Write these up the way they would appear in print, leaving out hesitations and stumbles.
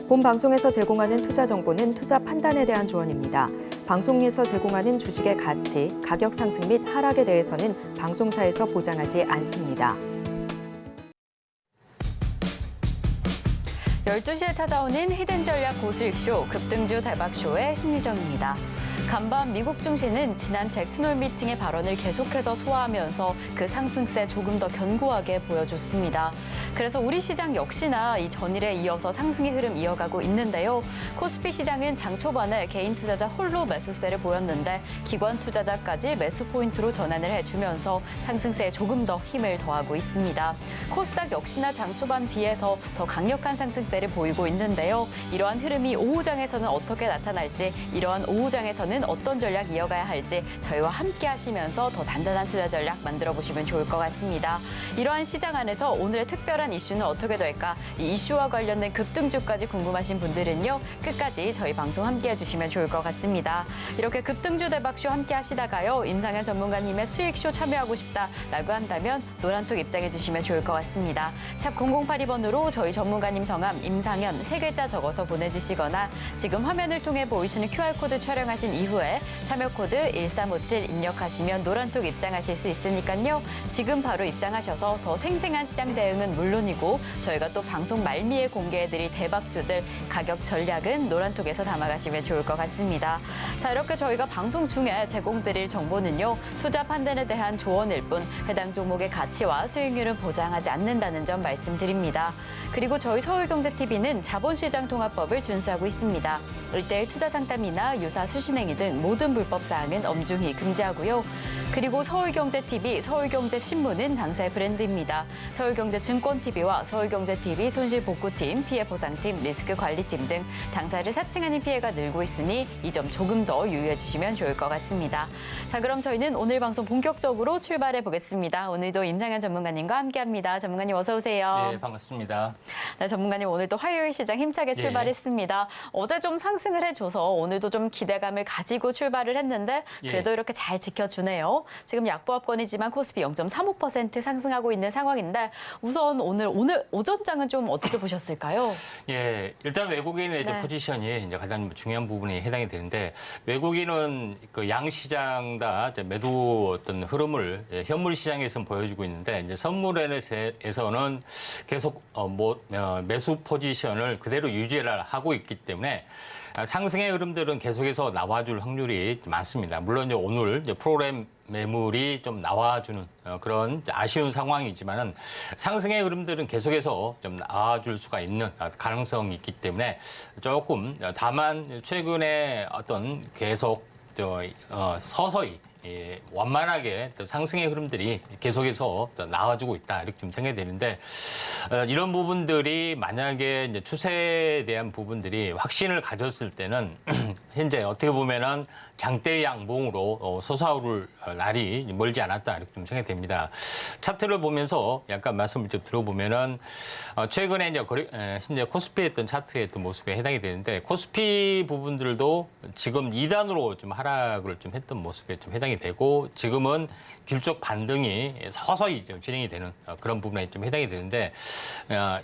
본 방송에서 제공하는 투자 정보는 투자 판단에 대한 조언입니다. 방송에서 제공하는 주식의 가치, 가격 상승 및 하락에 대해서는 방송사에서 보장하지 않습니다. 12시에 찾아오는 히든 전략 고수익쇼 급등주 대박쇼의 신유정입니다. 간밤 미국 증시는 지난 잭슨홀 미팅의 발언을 계속해서 소화하면서 그 상승세 조금 더 견고하게 보여줬습니다. 그래서 우리 시장 역시나 이 전일에 이어서 상승의 흐름 이어가고 있는데요. 코스피 시장은 장 초반에 개인 투자자 홀로 매수세를 보였는데 기관 투자자까지 매수 포인트로 전환을 해주면서 상승세에 조금 더 힘을 더하고 있습니다. 코스닥 역시나 장 초반 비해서 더 강력한 상승세를 보이고 있는데요. 이러한 흐름이 오후장에서는 어떻게 나타날지, 이러한 오후장에서는 어떤 전략 이어가야 할지 저희와 함께 하시면서 더 단단한 투자 전략 만들어 보시면 좋을 것 같습니다. 이러한 시장 안에서 오늘의 특별한 이슈는 어떻게 될까? 이 이슈와 관련된 급등주까지 궁금하신 분들은요. 끝까지 저희 방송 함께 해주시면 좋을 것 같습니다. 이렇게 급등주 대박쇼 함께 하시다가요. 임상현 전문가님의 수익쇼 참여하고 싶다라고 한다면 노란톡 입장해 주시면 좋을 것 같습니다. 샵 0082번으로 저희 전문가님 성함 임상현 3글자 적어서 보내주시거나 지금 화면을 통해 보이시는 QR코드 촬영하신 이후에 참여 코드 1357 입력하시면 노란톡 입장하실 수 있으니까요. 지금 바로 입장하셔서 더 생생한 시장 대응은 물론이고 저희가 또 방송 말미에 공개해드릴 대박주들 가격 전략은 노란톡에서 담아가시면 좋을 것 같습니다. 자, 이렇게 저희가 방송 중에 제공드릴 정보는요. 투자 판단에 대한 조언일 뿐 해당 종목의 가치와 수익률은 보장하지 않는다는 점 말씀드립니다. 그리고 저희 서울경제TV는 자본시장 통합법을 준수하고 있습니다. 1대1 투자 상담이나 유사 수신행위 등 모든 불법 사항은 엄중히 금지하고요. 그리고 서울경제TV, 서울경제신문은 당사의 브랜드입니다. 서울경제증권TV와 서울경제TV 손실복구팀, 피해보상팀, 리스크관리팀 등 당사를 사칭하는 피해가 늘고 있으니 이 점 조금 더 유의해 주시면 좋을 것 같습니다. 자, 그럼 저희는 오늘 방송 본격적으로 출발해 보겠습니다. 오늘도 임상현 전문가님과 함께합니다. 전문가님 어서 오세요. 네, 반갑습니다. 네, 전문가님 오늘도 화요일 시장 힘차게 출발했습니다. 어제 좀 상승을 해줘서 오늘도 좀 기대감을 가지고 출발을 했는데 그래도 이렇게 잘 지켜주네요. 지금 약보합권이지만 코스피 0.35% 상승하고 있는 상황인데 우선 오늘 오전장은 좀 어떻게 보셨을까요? 예, 일단 외국인의 이제 포지션이 이제 가장 중요한 부분이 해당이 되는데 외국인은 그 양시장 다 매도 어떤 흐름을 현물 시장에서는 보여주고 있는데 이제 선물에서는 계속 매수 포지션을 그대로 유지를 하고 있기 때문에 상승의 흐름들은 계속해서 나와줄 확률이 많습니다. 물론 이제 오늘 이제 프로그램 매물이 좀 나와주는 그런 아쉬운 상황이지만은 상승의 흐름들은 계속해서 좀 나와줄 수가 있는 가능성이 있기 때문에 조금 다만 최근에 어떤 계속 서서히 완만하게 상승의 흐름들이 계속해서 나와주고 있다 이렇게 좀 생각이 되는데 이런 부분들이 만약에 이제 추세에 대한 부분들이 확신을 가졌을 때는 현재 어떻게 보면은 장대 양봉으로 솟아오를 날이 멀지 않았다 이렇게 좀 생각이 됩니다. 차트를 보면서 약간 말씀을 좀 들어보면은 최근에 이제 현재 코스피에 했던 차트의 어떤 모습에 해당이 되는데 코스피 부분들도 지금 2단으로 좀 하락을 좀 했던 모습에 좀 해당이 되고 지금은 길쭉 반등이 서서히 좀 진행이 되는 그런 부분에 좀 해당이 되는데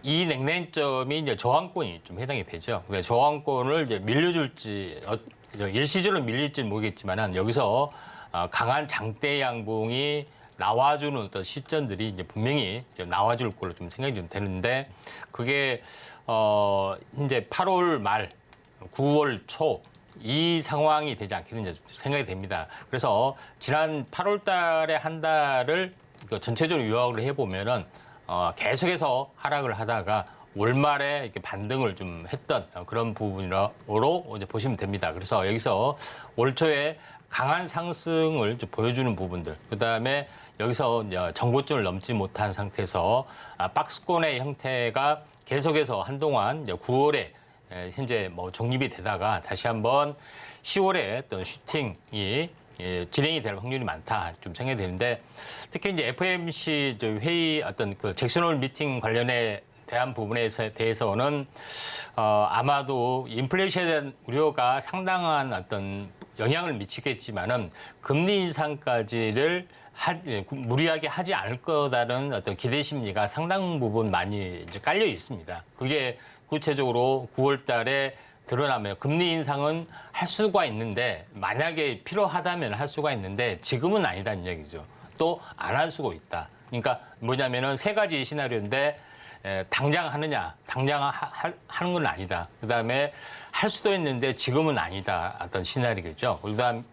이 냉랭점이 이제 저항권이 좀 해당이 되죠. 근데 저항권을 이제 밀려줄지 일시적으로 밀릴지는 모르겠지만은 여기서 강한 장대 양봉이 나와주는 어떤 시점들이 이제 분명히 이제 나와줄 걸로 좀 생각이 좀 되는데 그게 이제 8월 말, 9월 초 이 상황이 되지 않겠느냐 생각이 됩니다. 그래서 지난 8월 달에 한 달을 전체적으로 요약을 해보면은 계속해서 하락을 하다가 월말에 이렇게 반등을 좀 했던 그런 부분으로 이제 보시면 됩니다. 그래서 여기서 올 초에 강한 상승을 좀 보여주는 부분들, 그 다음에 여기서 이제 정고점을 넘지 못한 상태에서 박스권의 형태가 계속해서 한동안 이제 9월에 현재 정립이 되다가 다시 한번 10월에 어떤 슈팅이 진행이 될 확률이 많다 좀 생각이 되는데 특히 이제 FOMC 회의 어떤 그 잭슨홀 미팅 관련해 대한 부분에 대해서는 아마도 인플레이션에 대한 우려가 상당한 어떤 영향을 미치겠지만은 금리 인상까지를 무리하게 하지 않을 거다는 어떤 기대 심리가 상당 부분 많이 이제 깔려 있습니다. 그게 구체적으로 9월 달에 드러나면 금리 인상은 할 수가 있는데 만약에 필요하다면 할 수가 있는데 지금은 아니다는 얘기죠. 또 안 할 수가 있다. 그러니까 뭐냐면은 세 가지 시나리오인데 당장 하느냐, 당장 하는 건 아니다. 그다음에 할 수도 있는데 지금은 아니다. 어떤 시나리오겠죠.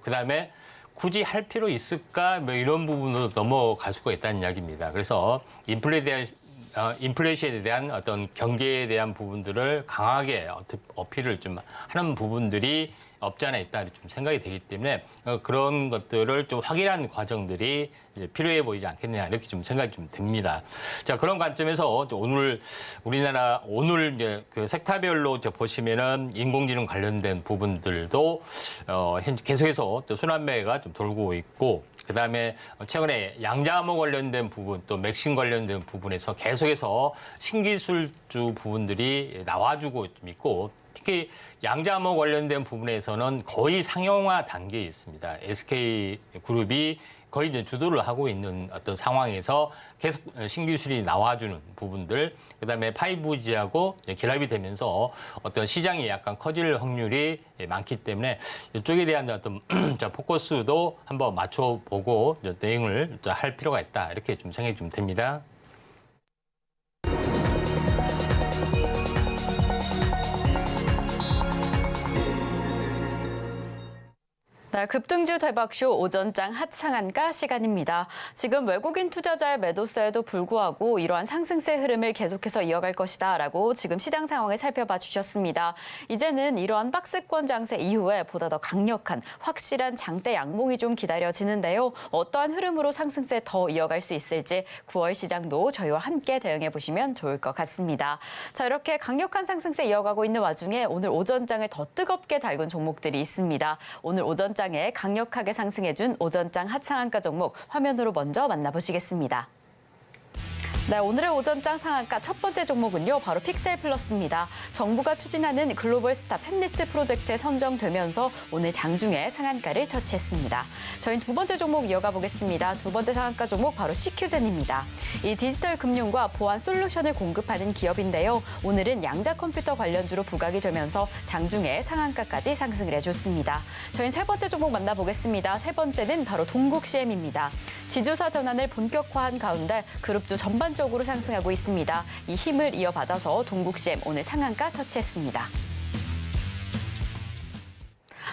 그다음에 굳이 할 필요 있을까? 뭐 이런 부분으로 넘어갈 수가 있다는 이야기입니다. 그래서 인플레이션에 대한 어떤 경계에 대한 부분들을 강하게 어필을 좀 하는 부분들이 없지 않아 있다 좀 생각이 되기 때문에 그런 것들을 좀 확인하는 과정들이 이제 필요해 보이지 않겠느냐 이렇게 좀 생각이 좀 됩니다. 자, 그런 관점에서 오늘 우리나라 이제 그 섹터별로 보시면은 인공지능 관련된 부분들도 현재 계속해서 또 순환매가 좀 돌고 있고 그다음에 최근에 양자암호 관련된 부분 또 맥신 관련된 부분에서 계속해서 신기술주 부분들이 나와주고 좀 있고 특히 양자암호 관련된 부분에서는 거의 상용화 단계에 있습니다. SK그룹이 거의 이제 주도를 하고 있는 어떤 상황에서 계속 신기술이 나와주는 부분들, 그다음에 5G하고 결합이 되면서 어떤 시장이 약간 커질 확률이 많기 때문에 이쪽에 대한 어떤 포커스도 한번 맞춰보고 대응을 할 필요가 있다 이렇게 좀 생각이 좀 됩니다. 네, 급등주 대박쇼 오전장 핫상한가 시간입니다. 지금 외국인 투자자의 매도세에도 불구하고 이러한 상승세 흐름을 계속해서 이어갈 것이다라고 지금 시장 상황을 살펴봐 주셨습니다. 이제는 이러한 박스권 장세 이후에 보다 더 강력한 확실한 장대 양봉이 좀 기다려지는데요. 어떠한 흐름으로 상승세 더 이어갈 수 있을지 9월 시장도 저희와 함께 대응해 보시면 좋을 것 같습니다. 자, 이렇게 강력한 상승세 이어가고 있는 와중에 오늘 오전장을 더 뜨겁게 달군 종목들이 있습니다. 오늘 오전장 에 강력하게 상승해준 오전장 핫상한가 종목 화면으로 먼저 만나보시겠습니다. 네, 오늘의 오전장 상한가 첫 번째 종목은요, 바로 픽셀플러스입니다. 정부가 추진하는 글로벌 스타 팹리스 프로젝트에 선정되면서 오늘 장중에 상한가를 터치했습니다. 저희는 두 번째 종목 이어가 보겠습니다. 두 번째 상한가 종목 바로 CQ젠입니다. 이 디지털 금융과 보안 솔루션을 공급하는 기업인데요. 오늘은 양자 컴퓨터 관련주로 부각이 되면서 장중에 상한가까지 상승을 해줬습니다. 저희는 세 번째 종목 만나보겠습니다. 세 번째는 바로 동국CM입니다. 지주사 전환을 본격화한 가운데 그룹주 전반적으로 상승하고 있습니다. 이 힘을 이어받아서 동국CM 오늘 상한가 터치했습니다.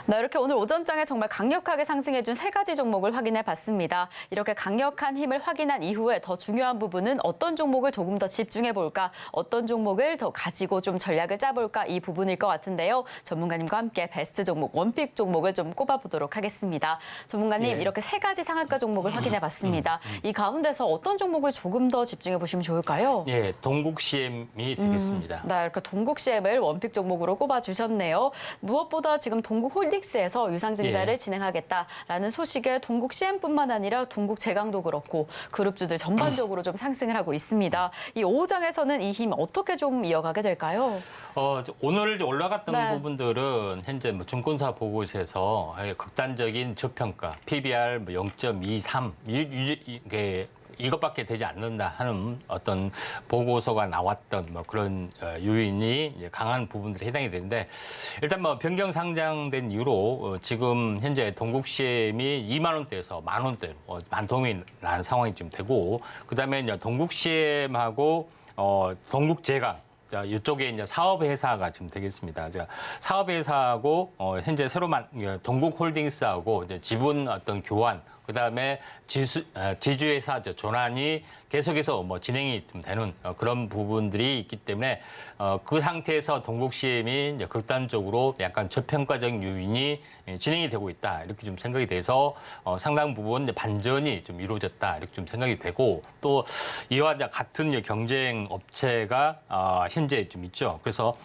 네, 이렇게 오늘 오전장에 정말 강력하게 상승해준 세 가지 종목을 확인해 봤습니다. 이렇게 강력한 힘을 확인한 이후에 더 중요한 부분은 어떤 종목을 조금 더 집중해 볼까, 어떤 종목을 더 가지고 좀 전략을 짜볼까 이 부분일 것 같은데요. 전문가님과 함께 베스트 종목, 원픽 종목을 좀 꼽아보도록 하겠습니다. 전문가님, 예. 이렇게 세 가지 상한가 종목을 확인해 봤습니다. 이 가운데서 어떤 종목을 조금 더 집중해 보시면 좋을까요? 예, 동국CM이 되겠습니다. 네, 이렇게 동국CM을 원픽 종목으로 꼽아주셨네요. 무엇보다 지금 동국홀딩스에서 유상증자를 예. 진행하겠다라는 소식에 동국CM뿐만 아니라 동국제강도 그렇고 그룹주들 전반적으로 좀 상승을 하고 있습니다. 이 5장에서는 이 힘 어떻게 좀 이어가게 될까요? 오늘 올라갔던 네. 부분들은 현재 증권사 보고서에서 극단적인 저평가, PBR 0.23 이것밖에 되지 않는다 하는 어떤 보고서가 나왔던 그런 요인이 이제 강한 부분들이 해당이 되는데 일단 변경 상장된 이후로 지금 현재 동국CM이 2만 원대에서 만 원대로 반토막이 난 상황이 지금 되고 그다음에 이제 동국CM하고 동국제강 자, 이쪽에 이제 사업회사가 지금 되겠습니다. 자, 사업회사하고 현재 새로 동국홀딩스하고 이제 지분 어떤 교환, 그 다음에 지주회사 전환이 계속해서 진행이 좀 되는 그런 부분들이 있기 때문에 그 상태에서 동국CM이 이제 극단적으로 약간 저평가적인 요인이 진행이 되고 있다 이렇게 좀 생각이 돼서 상당 부분 이제 반전이 좀 이루어졌다 이렇게 좀 생각이 되고 또 이와 같은 경쟁 업체가 현재 좀 있죠. 그래서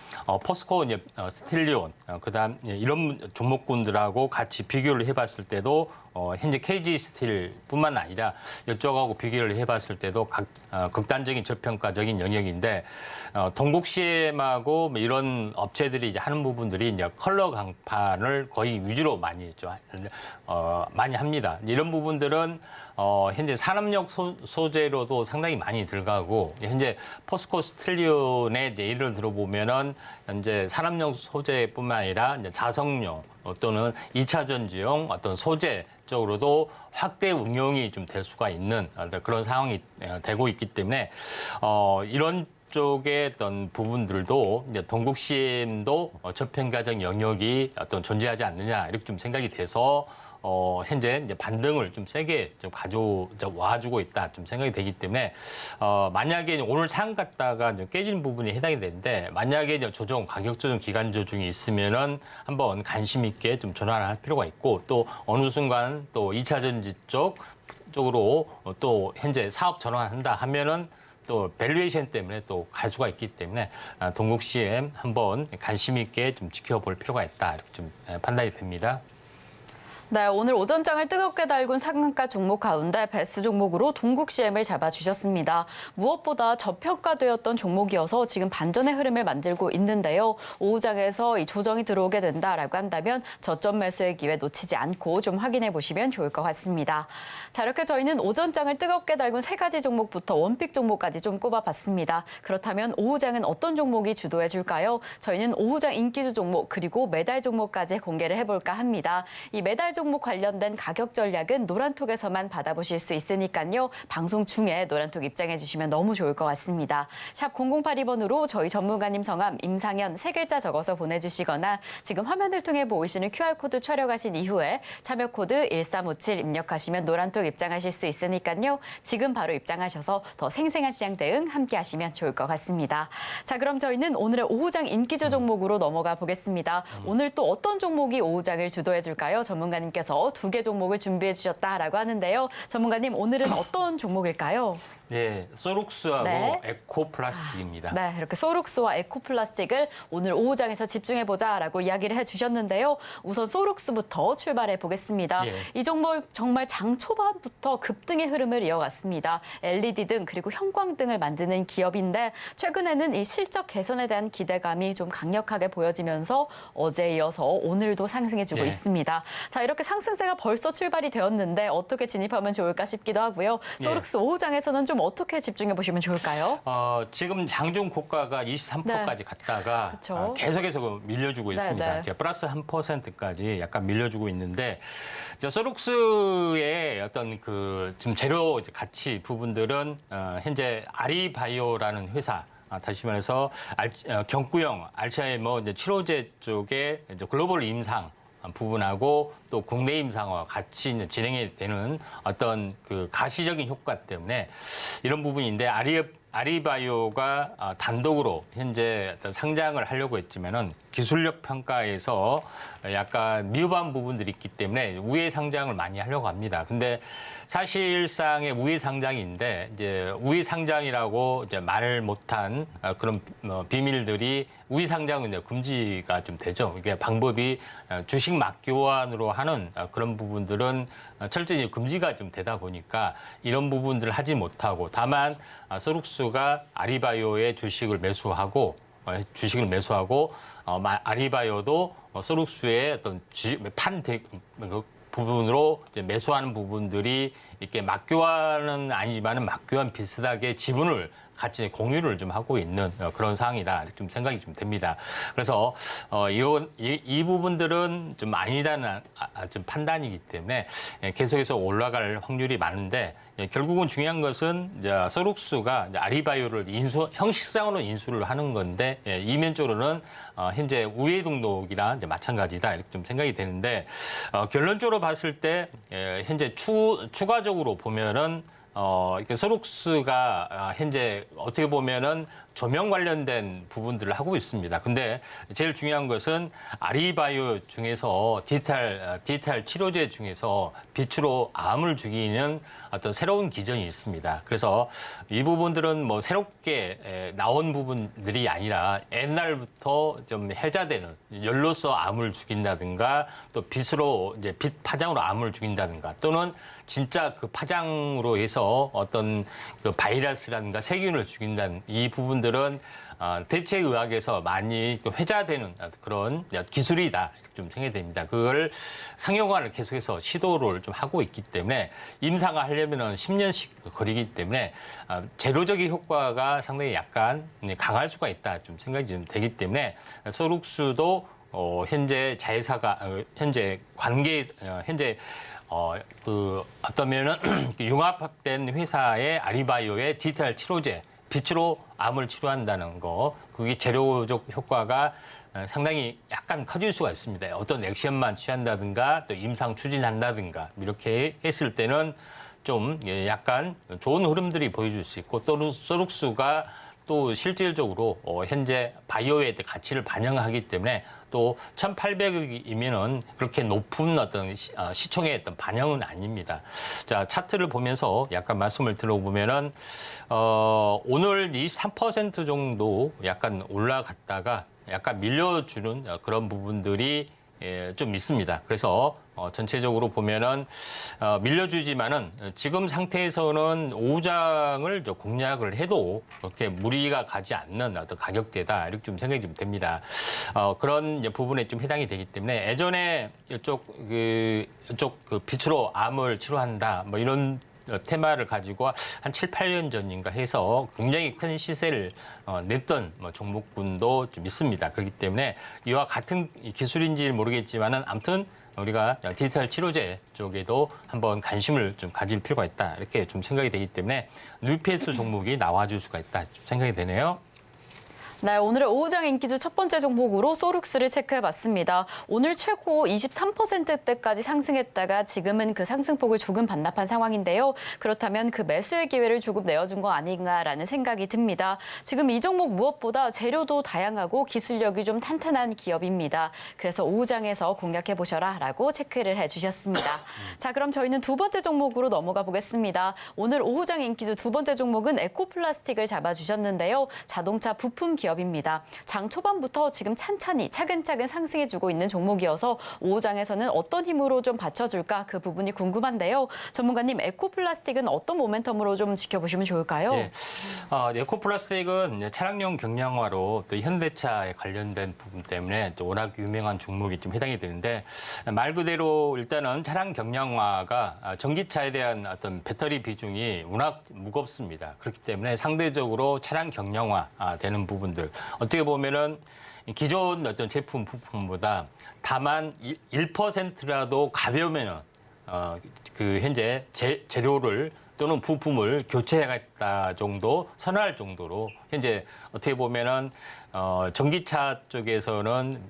포스코, 스틸리온, 그다음 이런 종목군들하고 같이 비교를 해봤을 때도 현재 KG 스틸뿐만 아니라 이쪽하고 비교를 해봤을 때도 극단적인 저평가적인 영역인데 동국CM하고 뭐 이런 업체들이 이제 하는 부분들이 이제 컬러 강판을 거의 위주로 많이 했죠. 많이 합니다. 이런 부분들은 현재 산업용 소재로도 상당히 많이 들어가고 현재 포스코 스틸리온의 이제 예를 들어보면은 현재 산업용 소재뿐만 아니라 이제 자석용 또는 2차 전지용 어떤 소재 쪽으로도 확대 응용이 좀 될 수가 있는 그런 상황이 되고 있기 때문에 이런 쪽의 어떤 부분들도 이제 동국CM도 저평가적 영역이 어떤 존재하지 않느냐 이렇게 좀 생각이 돼서 현재 이제 반등을 좀 세게 좀 와주고 있다 좀 생각이 되기 때문에 만약에 오늘 상승 갔다가 좀 깨지는 부분이 해당이 되는데 만약에 이제 가격 조정 기간 조정이 있으면은 한번 관심 있게 좀 전환을 할 필요가 있고 또 어느 순간 또 2차 전지 쪽으로 또 현재 사업 전환한다 하면은 또 밸류에이션 때문에 또 갈 수가 있기 때문에 동국CM 한번 관심 있게 좀 지켜볼 필요가 있다 이렇게 좀 판단이 됩니다. 네, 오늘 오전장을 뜨겁게 달군 상한가 종목 가운데 베스 종목으로 동국CM을 잡아주셨습니다. 무엇보다 저평가되었던 종목이어서 지금 반전의 흐름을 만들고 있는데요. 오후장에서 이 조정이 들어오게 된다라고 한다면 저점 매수의 기회 놓치지 않고 좀 확인해 보시면 좋을 것 같습니다. 자, 이렇게 저희는 오전장을 뜨겁게 달군 세 가지 종목부터 원픽 종목까지 좀 꼽아봤습니다. 그렇다면 오후장은 어떤 종목이 주도해 줄까요? 저희는 오후장 인기주 종목 그리고 매달 종목까지 공개를 해볼까 합니다. 이 매달 종목 관련된 가격 전략은 노란톡에서만 받아보실 수 있으니까요. 방송 중에 노란톡 입장해 주시면 너무 좋을 것 같습니다. 샵 0082번으로 저희 전문가님 성함 임상현 세 글자 적어서 보내주시거나 지금 화면을 통해 보이시는 QR코드 촬영하신 이후에 참여 코드 1357 입력하시면 노란톡 입장하실 수 있으니까요. 지금 바로 입장하셔서 더 생생한 시장 대응 함께 하시면 좋을 것 같습니다. 자, 그럼 저희는 오늘의 오후장 인기주 종목으로 넘어가 보겠습니다. 오늘 또 어떤 종목이 오후장을 주도해 줄까요? 전문가님께서 두 개 종목을 준비해 주셨다라고 하는데요. 전문가님, 오늘은 어떤 종목일까요? 네, 소룩스하고 네. 에코플라스틱입니다. 네, 이렇게 소룩스와 에코플라스틱을 오늘 오후장에서 집중해보자라고 이야기를 해주셨는데요. 우선 소룩스부터 출발해 보겠습니다. 예. 이 종목 정말 장 초반부터 급등의 흐름을 이어갔습니다. LED 등 그리고 형광등을 만드는 기업인데 최근에는 이 실적 개선에 대한 기대감이 좀 강력하게 보여지면서 어제에 이어서 오늘도 상승해주고 예. 있습니다. 자, 이렇게 상승세가 벌써 출발이 되었는데 어떻게 진입하면 좋을까 싶기도 하고요. 소룩스 오후장에서는 좀 어떻게 집중해 보시면 좋을까요? 지금 장중 고가가 23%까지 갔다가 그쵸. 계속해서 밀려주고 있습니다. 네. 이제 플러스 1%까지 약간 밀려주고 있는데 이제 소룩스의 어떤 그 지금 재료 가치 부분들은 현재 아리바이오라는 회사 다시 말해서 경구형 알츠하이머 이제 치료제 쪽에 이제 글로벌 임상 부분하고 또 국내 임상과 같이 이제 진행이 되는 어떤 그 가시적인 효과 때문에 이런 부분인데 아리바이오가 단독으로 현재 어떤 상장을 하려고 했지만은 기술력 평가에서 약간 미흡한 부분들이 있기 때문에 우회 상장을 많이 하려고 합니다. 근데 사실상의 우회 상장인데 이제 우회 상장이라고 이제 말을 못한 그런 비밀들이 우회 상장은 이제 금지가 좀 되죠. 이게 방법이 주식 맞교환으로 하는 그런 부분들은 철저히 금지가 좀 되다 보니까 이런 부분들을 하지 못하고 다만 소룩스가 아리바이오의 주식을 매수하고 아리바이오도 소룩스의 어떤 부분으로 이제 매수하는 부분들이 이렇게 맞교환은 아니지만은 맞교환 비슷하게 지분을 같이 공유를 좀 하고 있는 그런 상황이다 이렇게 좀 생각이 좀 됩니다. 그래서 이 부분들은 좀 아니다는 좀 판단이기 때문에 계속해서 올라갈 확률이 많은데 결국은 중요한 것은 이제 소룩스가 이제 아리바이오를 형식상으로 인수를 하는 건데 이면적으로는 현재 우회 등록이랑 이제 마찬가지다 이렇게 좀 생각이 되는데 결론적으로 봤을 때 현재 추가적으로 보면은 이렇게 소룩스가 현재 어떻게 보면은 조명 관련된 부분들을 하고 있습니다. 근데 제일 중요한 것은 아리바이오 중에서 디지털 치료제 중에서 빛으로 암을 죽이는 어떤 새로운 기전이 있습니다. 그래서 이 부분들은 뭐 새롭게 나온 부분들이 아니라 옛날부터 좀 해자되는 열로서 암을 죽인다든가 또 빛으로 이제 빛 파장으로 암을 죽인다든가 또는 진짜 그 파장으로 해서 어떤 그 바이러스라든가 세균을 죽인다는 이 부분들은 대체의학에서 많이 회자되는 그런 기술이다 이렇게 좀 생각이 됩니다. 그걸 상용화를 계속해서 시도를 좀 하고 있기 때문에 임상화하려면은 10년씩 걸리기 때문에 제로적인 효과가 상당히 약간 강할 수가 있다 좀 생각이 좀 되기 때문에 소룩스도 현재 자회사가 현재 어떠면은 융합된 회사의 아리바이오의 디지털 치료제 빛으로 암을 치료한다는 거, 그게 재료적 효과가 상당히 약간 커질 수가 있습니다. 어떤 액션만 취한다든가 또 임상 추진한다든가 이렇게 했을 때는 좀 약간 좋은 흐름들이 보여줄 수 있고 또 소룩스가 또 실질적으로 현재 바이오의 가치를 반영하기 때문에 또 1,800억이면은 그렇게 높은 어떤 시총의 어떤 반영은 아닙니다. 자, 차트를 보면서 약간 말씀을 들어보면은 오늘 23% 정도 약간 올라갔다가 약간 밀려주는 그런 부분들이 좀 있습니다. 그래서 전체적으로 보면은 밀려주지만은 지금 상태에서는 5장을 공략을 해도 그렇게 무리가 가지 않는 어떤 가격대다 이렇게 좀 생각이 좀 됩니다. 그런 부분에 좀 해당이 되기 때문에 예전에 이쪽 그 빛으로 암을 치료한다 뭐 이런 테마를 가지고 한 7, 8년 전인가 해서 굉장히 큰 시세를 냈던 종목군도 좀 있습니다. 그렇기 때문에 이와 같은 기술인지 모르겠지만은 아무튼 우리가 디지털 치료제 쪽에도 한번 관심을 좀 가질 필요가 있다. 이렇게 좀 생각이 되기 때문에 뉴페이스 종목이 나와줄 수가 있다. 좀 생각이 되네요. 네, 오늘의 오후장 인기주 첫 번째 종목으로 소룩스를 체크해봤습니다. 오늘 최고 23%대까지 상승했다가 지금은 그 상승폭을 조금 반납한 상황인데요. 그렇다면 그 매수의 기회를 조금 내어준 거 아닌가라는 생각이 듭니다. 지금 이 종목 무엇보다 재료도 다양하고 기술력이 좀 탄탄한 기업입니다. 그래서 오후장에서 공략해보셔라라고 체크를 해주셨습니다. 자, 그럼 저희는 두 번째 종목으로 넘어가 보겠습니다. 오늘 오후장 인기주 두 번째 종목은 에코플라스틱을 잡아주셨는데요. 자동차 부품 기업입니다. 장 초반부터 지금 찬찬히 차근차근 상승해주고 있는 종목이어서 오후장에서는 어떤 힘으로 좀 받쳐줄까 그 부분이 궁금한데요. 전문가님, 에코플라스틱은 어떤 모멘텀으로 좀 지켜보시면 좋을까요? 네. 에코플라스틱은 차량용 경량화로 또 현대차에 관련된 부분 때문에 또 워낙 유명한 종목이 좀 해당이 되는데 말 그대로 일단은 차량 경량화가 전기차에 대한 어떤 배터리 비중이 워낙 무겁습니다. 그렇기 때문에 상대적으로 차량 경량화 되는 부분들 어떻게 보면은 기존 어떤 제품 부품보다 다만 1%라도 가벼우면은 그 현재 재료를 또는 부품을 교체하겠다 정도 선호할 정도로 현재 어떻게 보면은 전기차 쪽에서는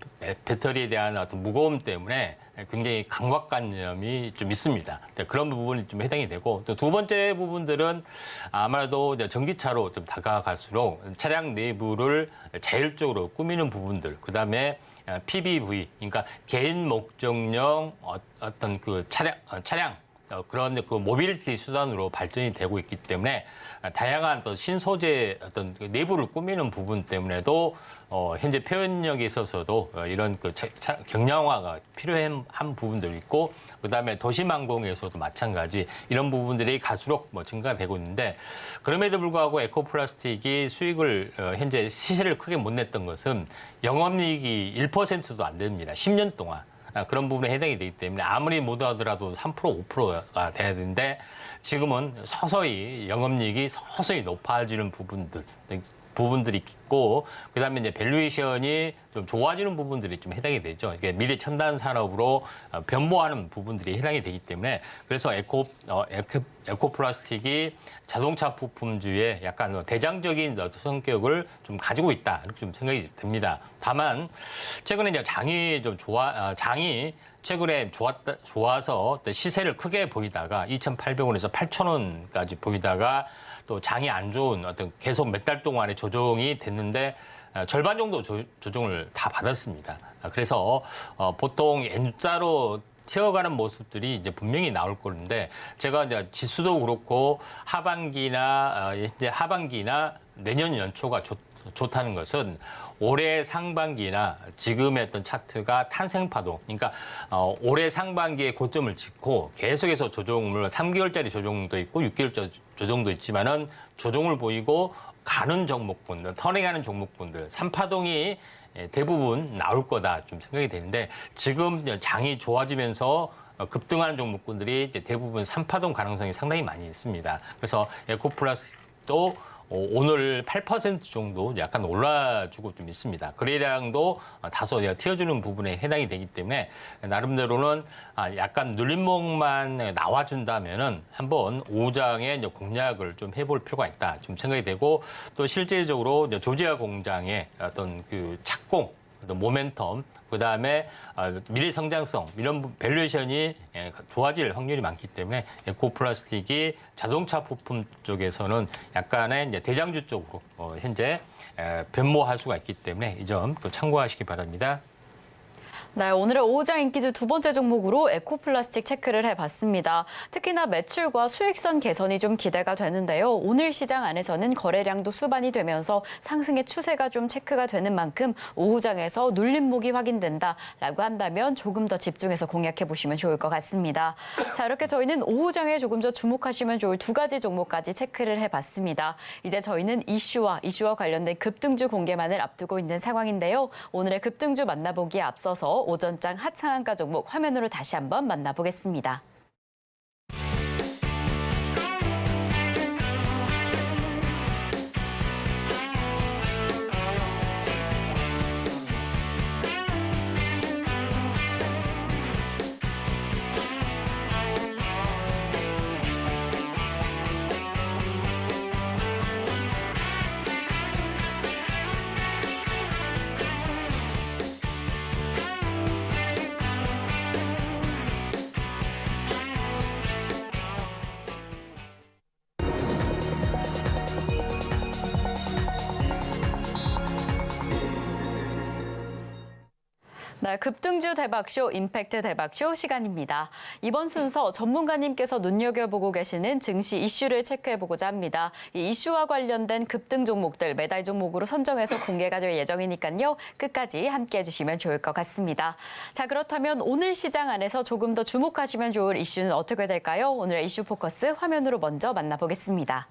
배터리에 대한 어떤 무거움 때문에 굉장히 강박관념이 좀 있습니다. 그런 부분이 좀 해당이 되고 또 두 번째 부분들은 아마도 전기차로 좀 다가갈수록 차량 내부를 자율적으로 꾸미는 부분들, 그다음에 PBV, 그러니까 개인 목적용 어떤 그 차량 그런 그 모빌리티 수단으로 발전이 되고 있기 때문에 다양한 또 신소재 어떤 그 내부를 꾸미는 부분 때문에도 현재 표현력에 있어서도 이런 그 경량화가 필요한 부분들이 있고 그다음에 도심항공에서도 마찬가지 이런 부분들이 갈수록 증가되고 있는데 그럼에도 불구하고 에코플라스틱이 수익을 현재 시세를 크게 못 냈던 것은 영업이익이 1%도 안 됩니다. 10년 동안. 그런 부분에 해당이 되기 때문에 아무리 못하더라도 3%, 5%가 돼야 되는데 지금은 서서히 영업이익이 서서히 높아지는 부분들이 있고 그다음에 이제 밸류에이션이 좀 좋아지는 부분들이 좀 해당이 되죠. 이게 미래 첨단 산업으로 변모하는 부분들이 해당이 되기 때문에 그래서 에코플라스틱이 자동차 부품주의 약간 대장적인 성격을 좀 가지고 있다 이렇게 좀 생각이 됩니다. 다만 최근에 이제 장이 최근에 좋아서 시세를 크게 보이다가 2,800원에서 8,000원까지 보이다가 또 장이 안 좋은 계속 몇 달 동안의 조정이 됐는데 절반 정도 조정을 다 받았습니다. 그래서 보통 N자로 튀어가는 모습들이 이제 분명히 나올 건데 제가 이제 지수도 그렇고 하반기나 내년 연초가 좋다는 것은 올해 상반기나 지금의 어떤 차트가 탄생 파동, 그러니까 올해 상반기에 고점을 찍고 계속해서 조정을 3개월짜리 조정도 있고 6개월짜리 조정도 있지만은 조정을 보이고 가는 종목군들, 터닝하는 종목군들, 3파동이 대부분 나올 거다 좀 생각이 되는데 지금 장이 좋아지면서 급등하는 종목군들이 이제 대부분 3파동 가능성이 상당히 많이 있습니다. 그래서 에코플라스틱도 오늘 8% 정도 약간 올라주고 좀 있습니다. 거래량도 다소 튀어주는 부분에 해당이 되기 때문에 나름대로는 약간 눌림목만 나와준다면은 한번 5장의 공략을 좀 해볼 필요가 있다 좀 생각이 되고 또 실제적으로 조지아 공장의 어떤 그 착공, 모멘텀, 그다음에 미래 성장성 이런 밸류에이션이 좋아질 확률이 많기 때문에 에코플라스틱이 자동차 부품 쪽에서는 약간의 이제 대장주 쪽으로 현재 변모할 수가 있기 때문에 이 점 또 참고하시기 바랍니다. 네, 오늘의 5장 인기주 두 번째 종목으로 에코플라스틱 체크를 해봤습니다. 특히나 매출과 수익성 개선이 좀 기대가 되는데요. 오늘 시장 안에서는 거래량도 수반이 되면서 상승의 추세가 좀 체크가 되는 만큼 오후장에서 눌림목이 확인된다라고 한다면 조금 더 집중해서 공략해보시면 좋을 것 같습니다. 자, 이렇게 저희는 오후장에 조금 더 주목하시면 좋을 두 가지 종목까지 체크를 해봤습니다. 이제 저희는 이슈와 관련된 급등주 공개만을 앞두고 있는 상황인데요. 오늘의 급등주 만나보기에 앞서서 오전장 하차한가 종목 화면으로 다시 한번 만나보겠습니다. 네, 급등주 대박쇼, 임팩트 대박쇼 시간입니다. 이번 순서 전문가님께서 눈여겨보고 계시는 증시 이슈를 체크해보고자 합니다. 이 이슈와 관련된 급등 종목들 매달 종목으로 선정해서 공개가 될 예정이니까요. 끝까지 함께해 주시면 좋을 것 같습니다. 자, 그렇다면 오늘 시장 안에서 조금 더 주목하시면 좋을 이슈는 어떻게 될까요? 오늘의 이슈 포커스 화면으로 먼저 만나보겠습니다.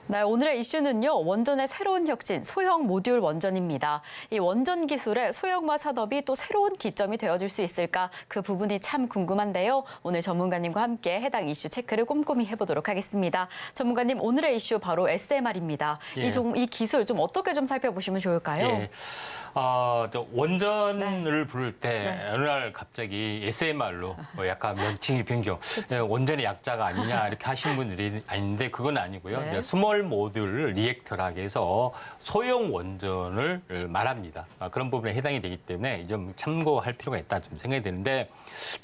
네, 오늘의 이슈는요. 원전의 새로운 혁신, 소형 모듈 원전입니다. 이 원전 기술의 소형화 산업이 또 새로운 기점이 되어줄 수 있을까? 그 부분이 참 궁금한데요. 오늘 전문가님과 함께 해당 이슈 체크를 꼼꼼히 해보도록 하겠습니다. 전문가님, 오늘의 이슈 바로 SMR입니다. 예. 이 기술 좀 어떻게 좀 살펴보시면 좋을까요? 예. 원전을 부를 때 어느 날 갑자기 SMR로 약간 명칭이 변경. 원전의 약자가 아니냐 이렇게 하신 분들이 아닌데 그건 아니고요. 네. 스몰 모듈 리액터라고 해서 소형 원전을 말합니다. 그런 부분에 해당이 되기 때문에 이 점 참고할 필요가 있다 좀 생각이 되는데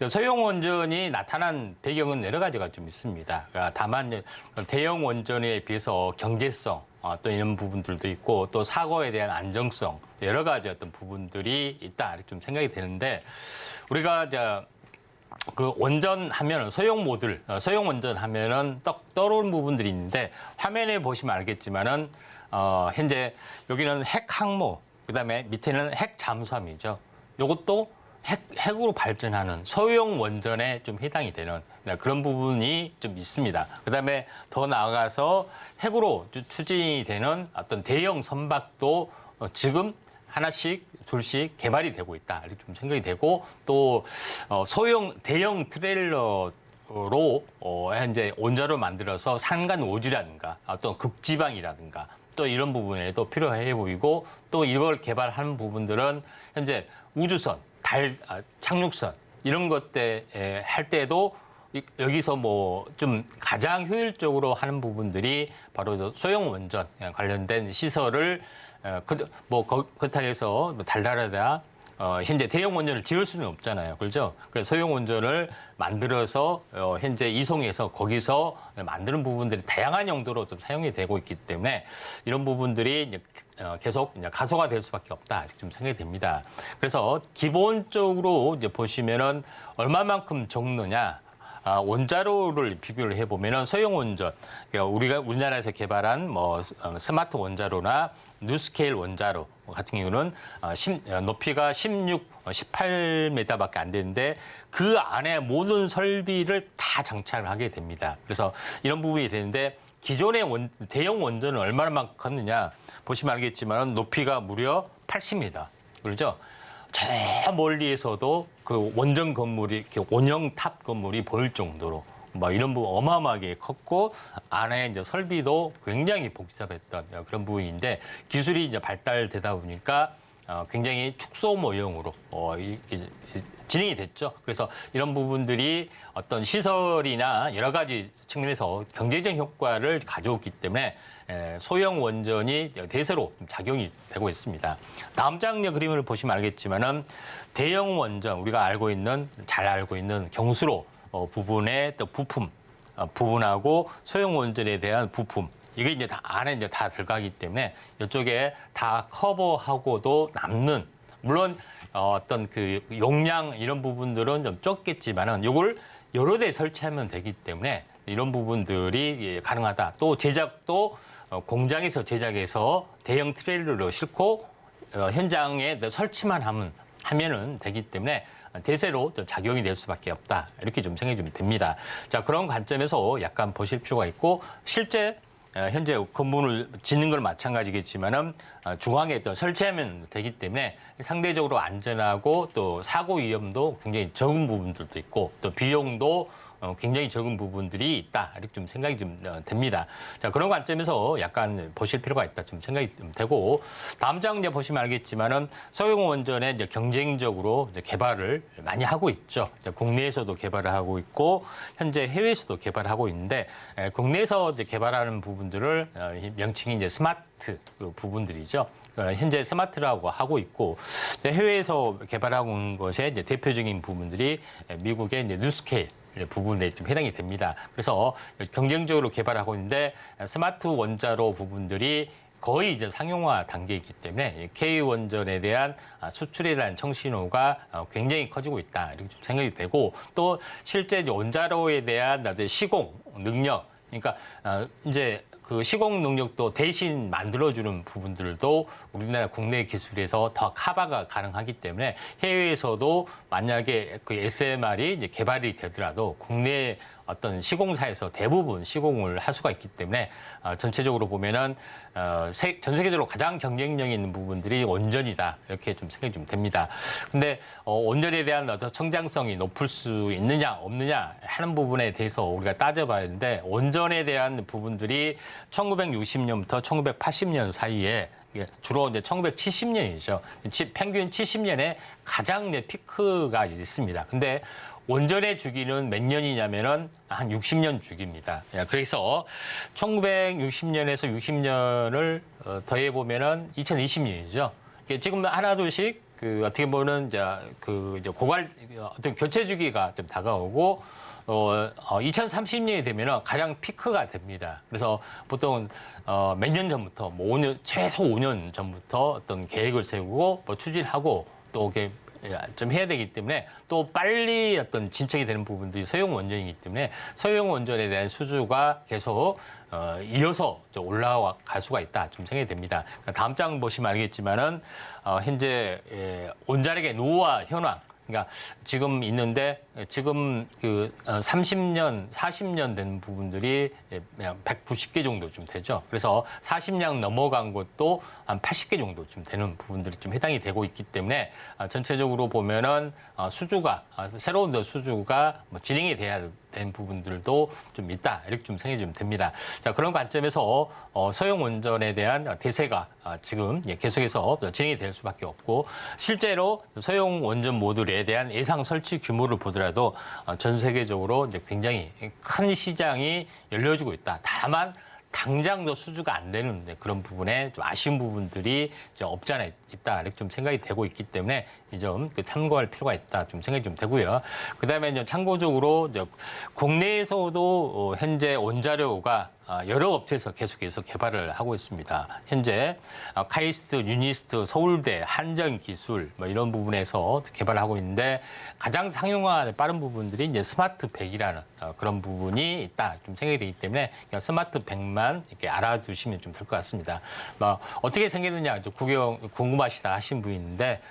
소형 원전이 나타난 배경은 여러 가지가 좀 있습니다. 다만 대형 원전에 비해서 경제성 또 이런 부분들도 있고 또 사고에 대한 안정성 여러 가지 어떤 부분들이 있다 이렇게 좀 생각이 되는데 우리가 그 원전 하면은 소형 모듈, 소형 원전 하면은 떠오르는 부분들이 있는데 화면에 보시면 알겠지만은 현재 여기는 핵 항모, 그다음에 밑에는 핵 잠수함이죠. 요것도 핵으로 발전하는 소형 원전에 좀 해당이 되는 그런 부분이 좀 있습니다. 그다음에 더 나아가서 핵으로 추진이 되는 어떤 대형 선박도 지금 하나씩 둘씩 개발이 되고 있다 이렇게 좀 생각이 되고 또 소형 대형 트레일러로 현재 원자로 만들어서 산간 오지라든가 어떤 극지방이라든가 또 이런 부분에도 필요해 보이고 또 이걸 개발하는 부분들은 현재 우주선, 달 착륙선 이런 것들 할 때도 여기서 뭐 좀 가장 효율적으로 하는 부분들이 바로 소형 원전 관련된 시설을 그렇다고 해서 달나라다 현재 대형 원전을 지을 수는 없잖아요. 그렇죠? 그래서 소형 원전을 만들어서 현재 이송해서 거기서 만드는 부분들이 다양한 용도로 좀 사용이 되고 있기 때문에 이런 부분들이 이제 계속 이제 가소가 될 수밖에 없다 이렇게 좀 생각이 됩니다. 그래서 기본적으로 이제 보시면은 얼마만큼 적느냐. 원자로를 비교를 해보면은 소형 원전, 그러니까 우리가 우리나라에서 개발한 뭐 스마트 원자로나 뉴스케일 원자로 같은 경우는 높이가 18m밖에 안 되는데 그 안에 모든 설비를 다 장착을 하게 됩니다. 그래서 이런 부분이 되는데 기존의 대형 원전은 얼마나 컸느냐 보시면 알겠지만 높이가 무려 80m. 그렇죠? 저 멀리에서도 그 원전 건물이 이렇게 원형 탑 건물이 보일 정도로 막 이런 부분 어마어마하게 컸고 안에 이제 설비도 굉장히 복잡했던 그런 부분인데 기술이 이제 발달되다 보니까 굉장히 축소 모형으로 진행이 됐죠. 그래서 이런 부분들이 어떤 시설이나 여러 가지 측면에서 경제적 효과를 가져오기 때문에 소형 원전이 대세로 작용이 되고 있습니다. 다음 장 그림을 보시면 알겠지만은 대형 원전 우리가 잘 알고 있는 경수로 부분의 또 부분하고 소형 원전에 대한 부품 이게 이제 다 안에 이제 다 들어가기 때문에 이쪽에 다 커버하고도 남는 물론 어떤 그 용량 이런 부분들은 좀 적겠지만은 이걸 여러 대 설치하면 되기 때문에 이런 부분들이 가능하다. 또 제작도 공장에서 제작해서 대형 트레일러로 싣고 현장에 설치만 하면은 되기 때문에 대세로 작용이 될 수밖에 없다. 이렇게 좀 생각이 좀 됩니다. 자, 그런 관점에서 약간 보실 필요가 있고 실제 현재 건물을 짓는 건 마찬가지겠지만은 중앙에 또 설치하면 되기 때문에 상대적으로 안전하고 또 사고 위험도 굉장히 적은 부분들도 있고 또 비용도 굉장히 적은 부분들이 있다. 이렇게 좀 생각이 좀 됩니다. 자, 그런 관점에서 약간 보실 필요가 있다. 좀 생각이 좀 되고 다음 장 이제 보시면 알겠지만은 소형 원전에 이제 경쟁적으로 이제 개발을 많이 하고 있죠. 국내에서도 개발을 하고 있고 현재 해외에서도 개발하고 있는데 국내에서 이제 개발하는 부분들을 명칭이 이제 스마트 부분들이죠. 현재 스마트라고 하고 있고 해외에서 개발하고 있는 것의 이제 대표적인 부분들이 미국의 이제 뉴스케일 부분에 좀 해당이 됩니다. 그래서 경쟁적으로 개발하고 있는데 스마트 원자로 부분들이 거의 이제 상용화 단계이기 때문에 K 원전에 대한 수출에 대한 청신호가 굉장히 커지고 있다 이렇게 좀 생각이 되고 또 실제 이제 원자로에 대한 시공 능력 그러니까 이제 그 시공 능력도 대신 만들어주는 부분들도 우리나라 국내 기술에서 더 커버가 가능하기 때문에 해외에서도 만약에 그 SMR이 이제 개발이 되더라도 국내 어떤 시공사에서 대부분 시공을 할 수가 있기 때문에 전체적으로 보면은 전 세계적으로 가장 경쟁력 있는 부분들이 원전이다 이렇게 좀 생각이 좀 됩니다. 근데 원전에 대한 어떤 성장성이 높을 수 있느냐 없느냐 하는 부분에 대해서 우리가 따져봐야 하는데 원전에 대한 부분들이 1960년부터 1980년 사이에 주로 이제 1970년이죠. 평균 70년에 가장 이제 피크가 있습니다. 근데 원전의 주기는 몇 년이냐면은 한 60년 주기입니다. 그래서 1960년에서 60년을 더해 보면은 2020년이죠. 지금 하나둘씩 그 어떻게 보면 이제 고갈 어떤 교체 주기가 좀 다가오고 2030년이 되면 가장 피크가 됩니다. 그래서 보통 몇 년 전부터 뭐 5년 최소 5년 전부터 어떤 계획을 세우고 뭐 추진하고 또 이게 좀 해야 되기 때문에 또 빨리 어떤 진척이 되는 부분들이 소형 원전이기 때문에 소형 원전에 대한 수주가 계속 이어서 올라갈 수가 있다 좀 생각이 됩니다. 그러니까 다음 장 보시면 알겠지만은 현재 원자력의 노후화 현황. 그러니까 지금 있는데 지금 그 30년, 40년 된 부분들이 190개 정도 좀 되죠. 그래서 40년 넘어간 것도 한 80개 정도 좀 되는 부분들이 좀 해당이 되고 있기 때문에 전체적으로 보면은 수주가 새로운 수주가 뭐 진행이 돼야 된 부분들도 좀 있다 이렇게 좀 생각이 좀 됩니다. 자, 그런 관점에서 소형 원전에 대한 대세가 지금 계속해서 진행이 될 수밖에 없고, 실제로 소형 원전 모듈에 대한 예상 설치 규모를 보더라도 전 세계적으로 이제 굉장히 큰 시장이 열려지고 있다. 다만 당장도 수주가 안 되는 그런 부분에 좀 아쉬운 부분들이 없지 않아 있다 이렇게 좀 생각이 되고 있기 때문에 이 점 참고할 필요가 있다 좀 생각이 좀 되고요. 그다음에 이제 참고적으로 국내에서도 현재 원자료가 여러 업체에서 계속해서 개발을 하고 있습니다. 현재 카이스트, 유니스트, 서울대, 한전기술 뭐 이런 부분에서 개발하고 있는데, 가장 상용화에 빠른 부분들이 이제 스마트 100이라는 그런 부분이 있다 좀 생각이 되기 때문에 그냥 스마트 100만 이렇게 알아두시면 좀 될 것 같습니다. 어떻게 생겼느냐 궁금하시다 하신 분이 있는데,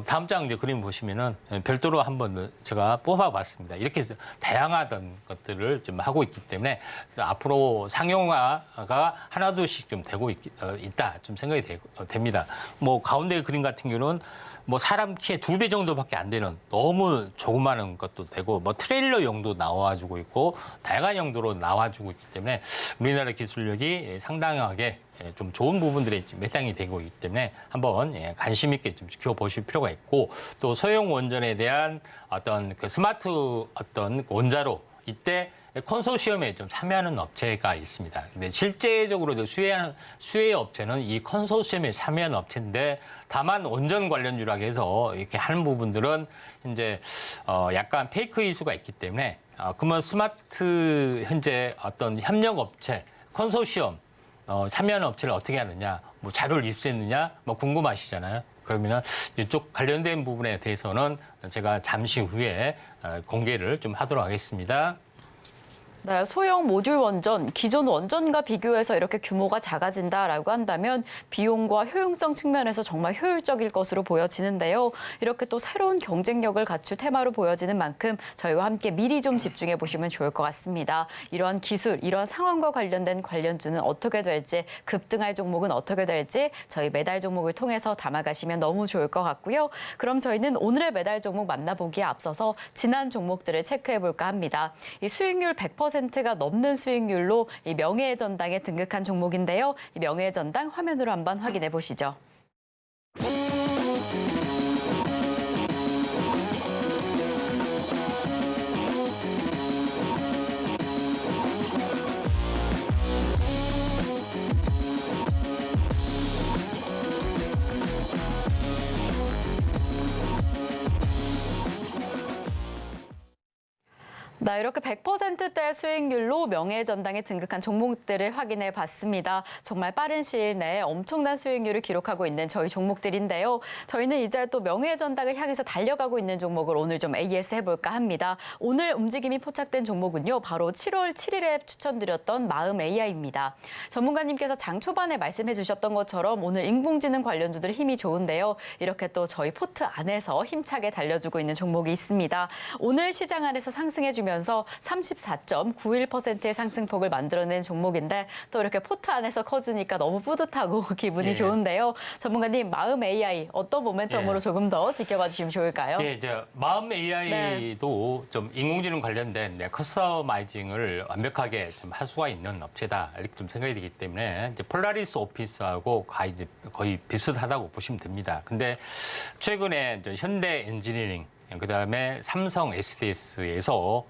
다음 장 이제 그림 보시면은 별도로 한번 제가 뽑아봤습니다. 이렇게 다양하던 것들을 좀 하고 있기 때문에 그래서 앞으로 상용화가 하나둘씩 좀 되고 있다 좀 생각이 됩니다. 뭐 가운데 그림 같은 경우는 뭐 사람 키의 2배 정도밖에 안 되는 너무 조그마한 것도 되고, 뭐 트레일러용도 나와주고 있고 다양한 용도로 나와주고 있기 때문에 우리나라 기술력이 상당하게 좀 좋은 부분들에 좀 해당이 되고 있기 때문에 한번 관심 있게 좀 지켜보실 필요가 있고, 또 소형 원전에 대한 어떤 그 스마트 어떤 원자로 이때 컨소시엄에 좀 참여하는 업체가 있습니다. 근데 실제적으로 수혜 업체는 이 컨소시엄에 참여한 업체인데, 다만 원전 관련주라고 해서 이렇게 하는 부분들은 이제 약간 페이크 이슈가 있기 때문에 그러면 스마트 현재 어떤 협력 업체 컨소시엄 참여하는 업체를 어떻게 하느냐, 뭐 자료를 입수했느냐, 뭐 궁금하시잖아요. 그러면은 이쪽 관련된 부분에 대해서는 제가 잠시 후에 공개를 좀 하도록 하겠습니다. 네, 소형 모듈 원전, 기존 원전과 비교해서 이렇게 규모가 작아진다라고 한다면 비용과 효용성 측면에서 정말 효율적일 것으로 보여지는데요. 이렇게 또 새로운 경쟁력을 갖출 테마로 보여지는 만큼 저희와 함께 미리 좀 집중해 보시면 좋을 것 같습니다. 이러한 기술, 이러한 상황과 관련된 관련주는 어떻게 될지, 급등할 종목은 어떻게 될지 저희 매달 종목을 통해서 담아가시면 너무 좋을 것 같고요. 그럼 저희는 오늘의 매달 종목 만나보기에 앞서서 지난 종목들을 체크해 볼까 합니다. 이 수익률 100%가 넘는 수익률로 이 명예의 전당에 등극한 종목인데요. 이 명예의 전당 화면으로 한번 확인해 보시죠. 네, 이렇게 100%대 수익률로 명예의 전당에 등극한 종목들을 확인해 봤습니다. 정말 빠른 시일 내에 엄청난 수익률을 기록하고 있는 저희 종목들인데요. 저희는 이제 또 명예의 전당을 향해서 달려가고 있는 종목을 오늘 좀 AS 해볼까 합니다. 오늘 움직임이 포착된 종목은요, 바로 7월 7일에 추천드렸던 마음 AI입니다. 전문가님께서 장 초반에 말씀해 주셨던 것처럼 오늘 인공지능 관련주들 힘이 좋은데요. 이렇게 또 저희 포트 안에서 힘차게 달려주고 있는 종목이 있습니다. 오늘 시장 안에서 상승해주면서 34.91%의 상승폭을 만들어낸 종목인데, 또 이렇게 포트 안에서 커주니까 너무 뿌듯하고 기분이 좋은데요. 전문가님, 마음 AI 어떤 모멘텀으로 조금 더 지켜봐 주시면 좋을까요? 예, 이제 마음 AI도 좀 인공지능 관련된 커스터마이징을 완벽하게 좀 할 수가 있는 업체다 이렇게 좀 생각이 되기 때문에 이제 폴라리스 오피스하고 거의 비슷하다고 보시면 됩니다. 근데 최근에 이제 현대 엔지니어링, 그다음에 삼성 SDS에서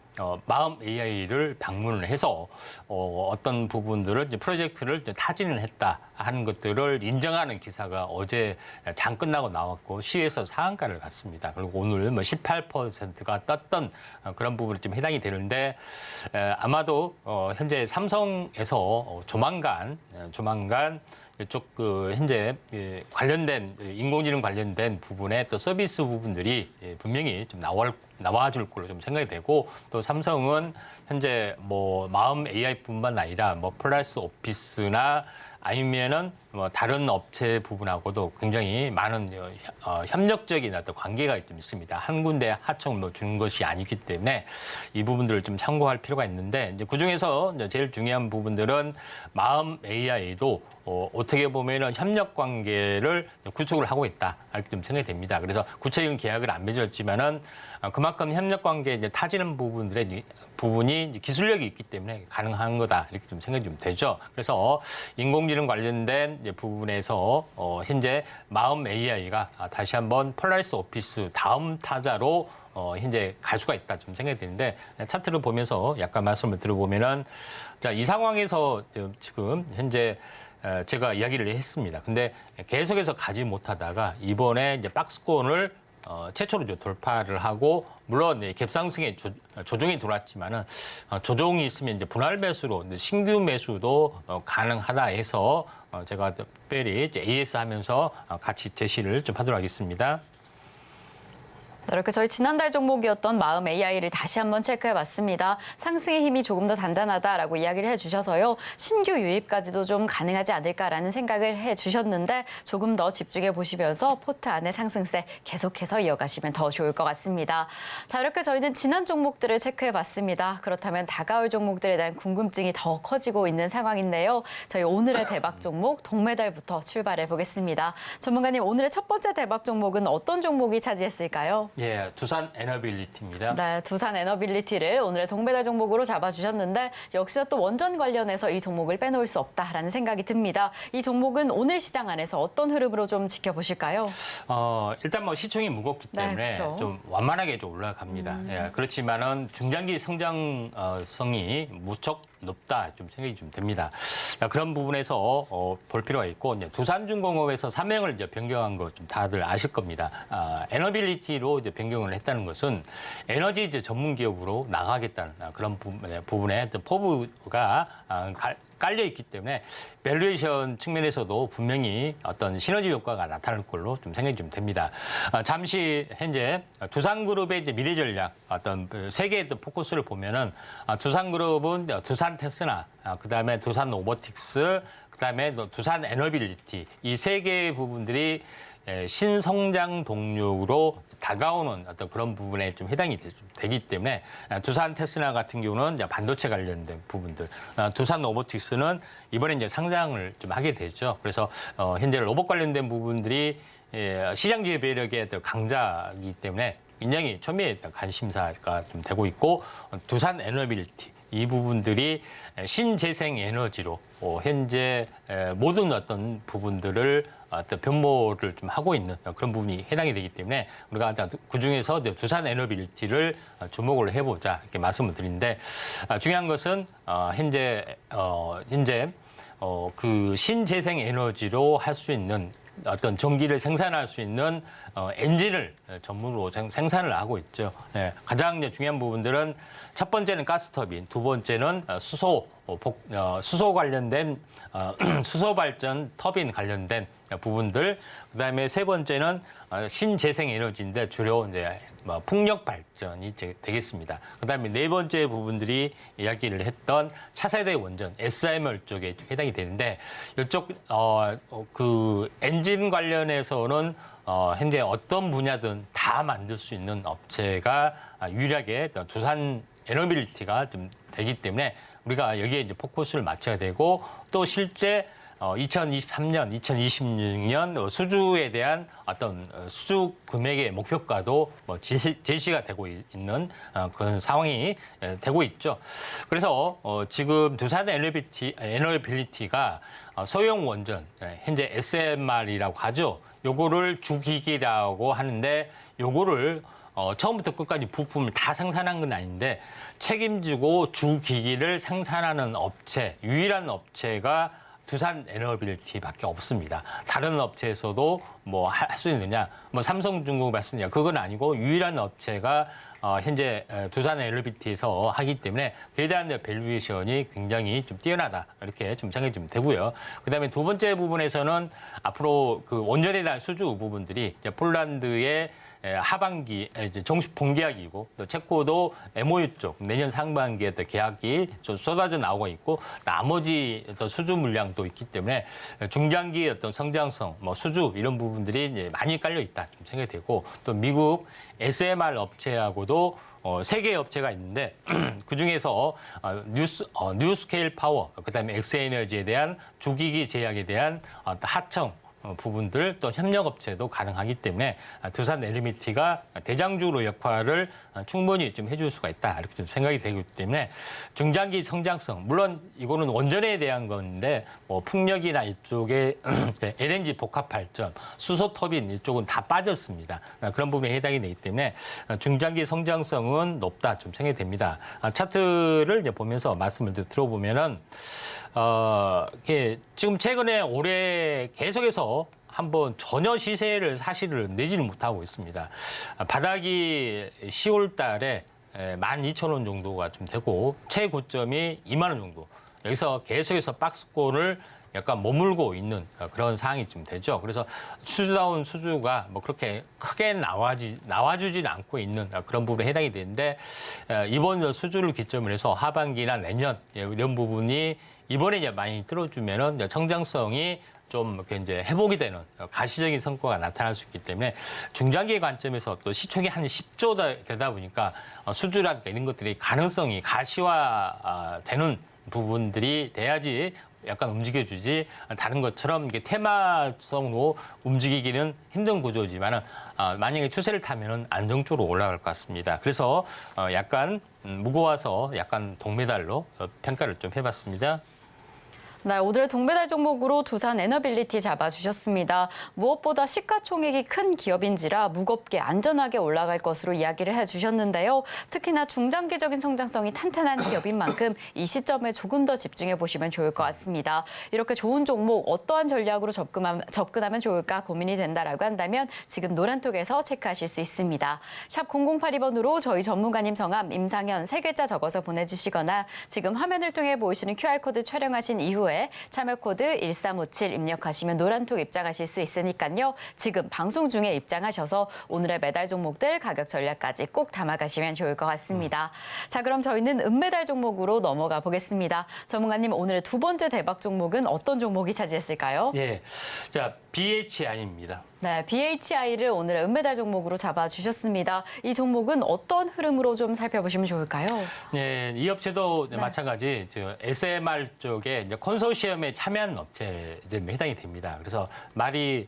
마음 AI를 방문을 해서 어떤 부분들을 이제 프로젝트를 이제 타진을 했다 하는 것들을 인정하는 기사가 어제 장 끝나고 나왔고 시에서 상한가를 갔습니다. 그리고 오늘 뭐 18%가 떴던 그런 부분이 좀 해당이 되는데, 아마도 현재 삼성에서 조만간 이쪽 현재 관련된 인공지능 관련된 부분에 또 서비스 부분들이 분명히 좀 나와줄 걸로 좀 생각이 되고, 또 삼성은 현재 뭐 마음 AI뿐만 아니라 뭐 폴라리스 오피스나 아니면은 뭐 다른 업체 부분하고도 굉장히 많은 협력적인 어떤 관계가 좀 있습니다. 한 군데 하청을 뭐 주는 것이 아니기 때문에 이 부분들을 좀 참고할 필요가 있는데 이제 그 중에서 이제 제일 중요한 부분들은 마음 AI도 어떻게 보면은 협력 관계를 구축을 하고 있다 이렇게 좀 생각이 됩니다. 그래서 구체적인 계약을 안 맺었지만은 그만큼 협력 관계에 이제 타지는 부분이 이제 기술력이 있기 때문에 가능한 거다 이렇게 좀 생각이 좀 되죠. 그래서 인공지능 관련된 이제 부분에서 현재 마음 AI가 다시 한번 폴라리스 오피스 다음 타자로 현재 갈 수가 있다 좀 생각이 드는데 차트를 보면서 약간 말씀을 들어보면은 자, 이 상황에서 지금 현재 제가 이야기를 했습니다. 근데 계속해서 가지 못하다가 이번에 이제 박스권을 최초로 돌파를 하고 물론 갭상승에 조정이 들어왔지만은 조정이 있으면 이제 분할 매수로 신규 매수도 가능하다 해서 제가 특별히 이제 AS 하면서 같이 제시를 좀 하도록 하겠습니다. 이렇게 저희 지난달 종목이었던 마음 AI를 다시 한번 체크해봤습니다. 상승의 힘이 조금 더 단단하다라고 이야기를 해주셔서요. 신규 유입까지도 좀 가능하지 않을까라는 생각을 해주셨는데 조금 더 집중해 보시면서 포트 안에 상승세 계속해서 이어가시면 더 좋을 것 같습니다. 자, 이렇게 저희는 지난 종목들을 체크해봤습니다. 그렇다면 다가올 종목들에 대한 궁금증이 더 커지고 있는 상황인데요. 저희 오늘의 대박 종목 동메달부터 출발해 보겠습니다. 전문가님, 오늘의 첫 번째 대박 종목은 어떤 종목이 차지했을까요? 예, 두산 에너빌리티입니다. 네, 두산 에너빌리티를 오늘의 동메달 종목으로 잡아주셨는데 역시나 또 원전 관련해서 이 종목을 빼놓을 수 없다라는 생각이 듭니다. 이 종목은 오늘 시장 안에서 어떤 흐름으로 좀 지켜보실까요? 일단 뭐 시총이 무겁기 때문에 네, 그렇죠. 좀 완만하게 좀 올라갑니다. 예, 그렇지만은 중장기 성장성이 무척 높다 좀 생각이 좀 됩니다. 그런 부분에서 볼 필요가 있고 이제 두산중공업에서 사명을 이제 변경한 거 좀 다들 아실 겁니다. 에너빌리티로 이제 변경을 했다는 것은 에너지 이제 전문 기업으로 나가겠다는 그런 부분에 포부가 깔려 있기 때문에 밸류에이션 측면에서도 분명히 어떤 시너지 효과가 나타날 걸로 좀 생각이 좀 됩니다. 잠시 현재 두산그룹의 이제 미래 전략 어떤 세 개의 포커스를 보면은 두산그룹은 두산 테스나, 그다음에 두산 로보틱스, 그다음에 두산 에너빌리티 이 세 개의 부분들이 신성장 동력으로 다가오는 어떤 그런 부분에 좀 해당이 되기 때문에 두산 테스나 같은 경우는 이제 반도체 관련된 부분들, 두산 로보틱스는 이번에 이제 상장을 좀 하게 되죠. 그래서 현재 로봇 관련된 부분들이 시장 지배력의 강자이기 때문에 굉장히 초미의 관심사가 좀 되고 있고 두산 에너빌리티 이 부분들이 신재생 에너지로 현재 모든 어떤 부분들을 어떤 변모를 좀 하고 있는 그런 부분이 해당이 되기 때문에 우리가 그 중에서 두산 에너빌리티를 주목을 해보자 이렇게 말씀을 드리는데 중요한 것은 현재 그 신재생 에너지로 할 수 있는 어떤 전기를 생산할 수 있는 엔진을 전문으로 생산을 하고 있죠. 예, 가장 이제 중요한 부분들은 첫 번째는 가스터빈, 두 번째는 수소 관련된 수소 발전 터빈 관련된 부분들, 그다음에 세 번째는 신재생 에너지인데 주로 이제 풍력 발전이 되겠습니다. 그다음에 네 번째 부분들이 이야기를 했던 차세대 원전 SMR 쪽에 해당이 되는데 이쪽 그 엔진 관련해서는 현재 어떤 분야든 다 만들 수 있는 업체가 유일하게 두산 에너빌리티가 좀 되기 때문에 우리가 여기에 이제 포커스를 맞춰야 되고 또 실제 2023년, 2026년 수주에 대한 어떤 수주 금액의 목표가도 제시가 되고 있는 그런 상황이 되고 있죠. 그래서 지금 두산 에너빌리티가 소형 원전, 현재 SMR이라고 하죠. 요거를 주기기라고 하는데 요거를 처음부터 끝까지 부품을 다 생산한 건 아닌데 책임지고 주기기를 생산하는 업체, 유일한 업체가 두산 에너빌리티밖에 없습니다. 다른 업체에서도 뭐 할 수 있느냐, 뭐 삼성중공업 말씀이냐, 그건 아니고 유일한 업체가 현재 두산 에너빌리티에서 하기 때문에 그에 대한 밸류에이션이 굉장히 좀 뛰어나다 이렇게 좀 생각이 좀 되고요. 그다음에 두 번째 부분에서는 앞으로 그 원전에 대한 수주 부분들이 이제 폴란드의 하반기 이제 정식 본계약이고 또 체코도 MOU 쪽 내년 상반기에 또 계약이 좀 쏟아져 나오고 있고 나머지 어떤 수주 물량도 있기 때문에 중장기 어떤 성장성, 뭐 수주 이런 부분들이 이제 많이 깔려 있다 좀 생각이 되고 또 미국 SMR 업체하고도 세 개의 업체가 있는데 그 중에서 뉴스케일 파워, 그다음에 엑스에너지에 대한 주기기 제약에 대한 하청 부분들 또 협력업체도 가능하기 때문에 두산 LMT가 대장주로 역할을 충분히 좀 해줄 수가 있다 이렇게 좀 생각이 되기 때문에 중장기 성장성 물론 이거는 원전에 대한 건데 뭐 풍력이나 이쪽에 LNG 복합 발전, 수소 터빈 이쪽은 다 빠졌습니다. 그런 부분에 해당이 되기 때문에 중장기 성장성은 높다 좀 생각이 됩니다. 차트를 이제 보면서 말씀을 들어보면은. 지금 최근에 올해 계속해서 한번 전혀 시세를 사실을 내지는 못하고 있습니다. 바닥이 10월 달에 12,000원 정도가 좀 되고 최고점이 2만 원 정도. 여기서 계속해서 박스권을 약간 머물고 있는 그런 상황이 좀 되죠. 그래서 수주다운 수주가 뭐 그렇게 크게 나와주진 않고 있는 그런 부분에 해당이 되는데 이번 수주를 기점으로 해서 하반기나 내년 이런 부분이 이번에 이제 많이 들어주면은 성장성이 좀 이제 회복이 되는 가시적인 성과가 나타날 수 있기 때문에 중장기 관점에서 또 시총이 한 10조 되다 보니까 수주라든가 이런 것들이 가능성이 가시화 되는 부분들이 돼야지 약간 움직여주지 다른 것처럼 이게 테마성으로 움직이기는 힘든 구조지만은 만약에 추세를 타면은 안정적으로 올라갈 것 같습니다. 그래서 약간 무거워서 약간 동메달로 평가를 좀 해봤습니다. 네, 오늘 동메달 종목으로 두산 에너빌리티 잡아주셨습니다. 무엇보다 시가총액이 큰 기업인지라 무겁게 안전하게 올라갈 것으로 이야기를 해주셨는데요. 특히나 중장기적인 성장성이 탄탄한 기업인 만큼 이 시점에 조금 더 집중해 보시면 좋을 것 같습니다. 이렇게 좋은 종목 어떠한 전략으로 접근하면 좋을까 고민이 된다라고 한다면 지금 노란톡에서 체크하실 수 있습니다. 샵 0082번으로 저희 전문가님 성함 임상현 3글자 적어서 보내주시거나 지금 화면을 통해 보이시는 QR코드 촬영하신 이후에 참여 코드 1357 입력하시면 노란톡 입장하실 수 있으니까요. 지금 방송 중에 입장하셔서 오늘의 메달 종목들 가격 전략까지 꼭 담아가시면 좋을 것 같습니다. 자, 그럼 저희는 은메달 종목으로 넘어가 보겠습니다. 전문가님, 오늘의 두 번째 대박 종목은 어떤 종목이 차지했을까요? 예, 자 BHI입니다. 네, BHI를 오늘의 은메달 종목으로 잡아주셨습니다. 이 종목은 어떤 흐름으로 좀 살펴보시면 좋을까요? 네, 이 업체도 마찬가지 SMR 쪽에 이제 컨소시엄에 참여한 업체에 이제 해당이 됩니다. 그래서 말이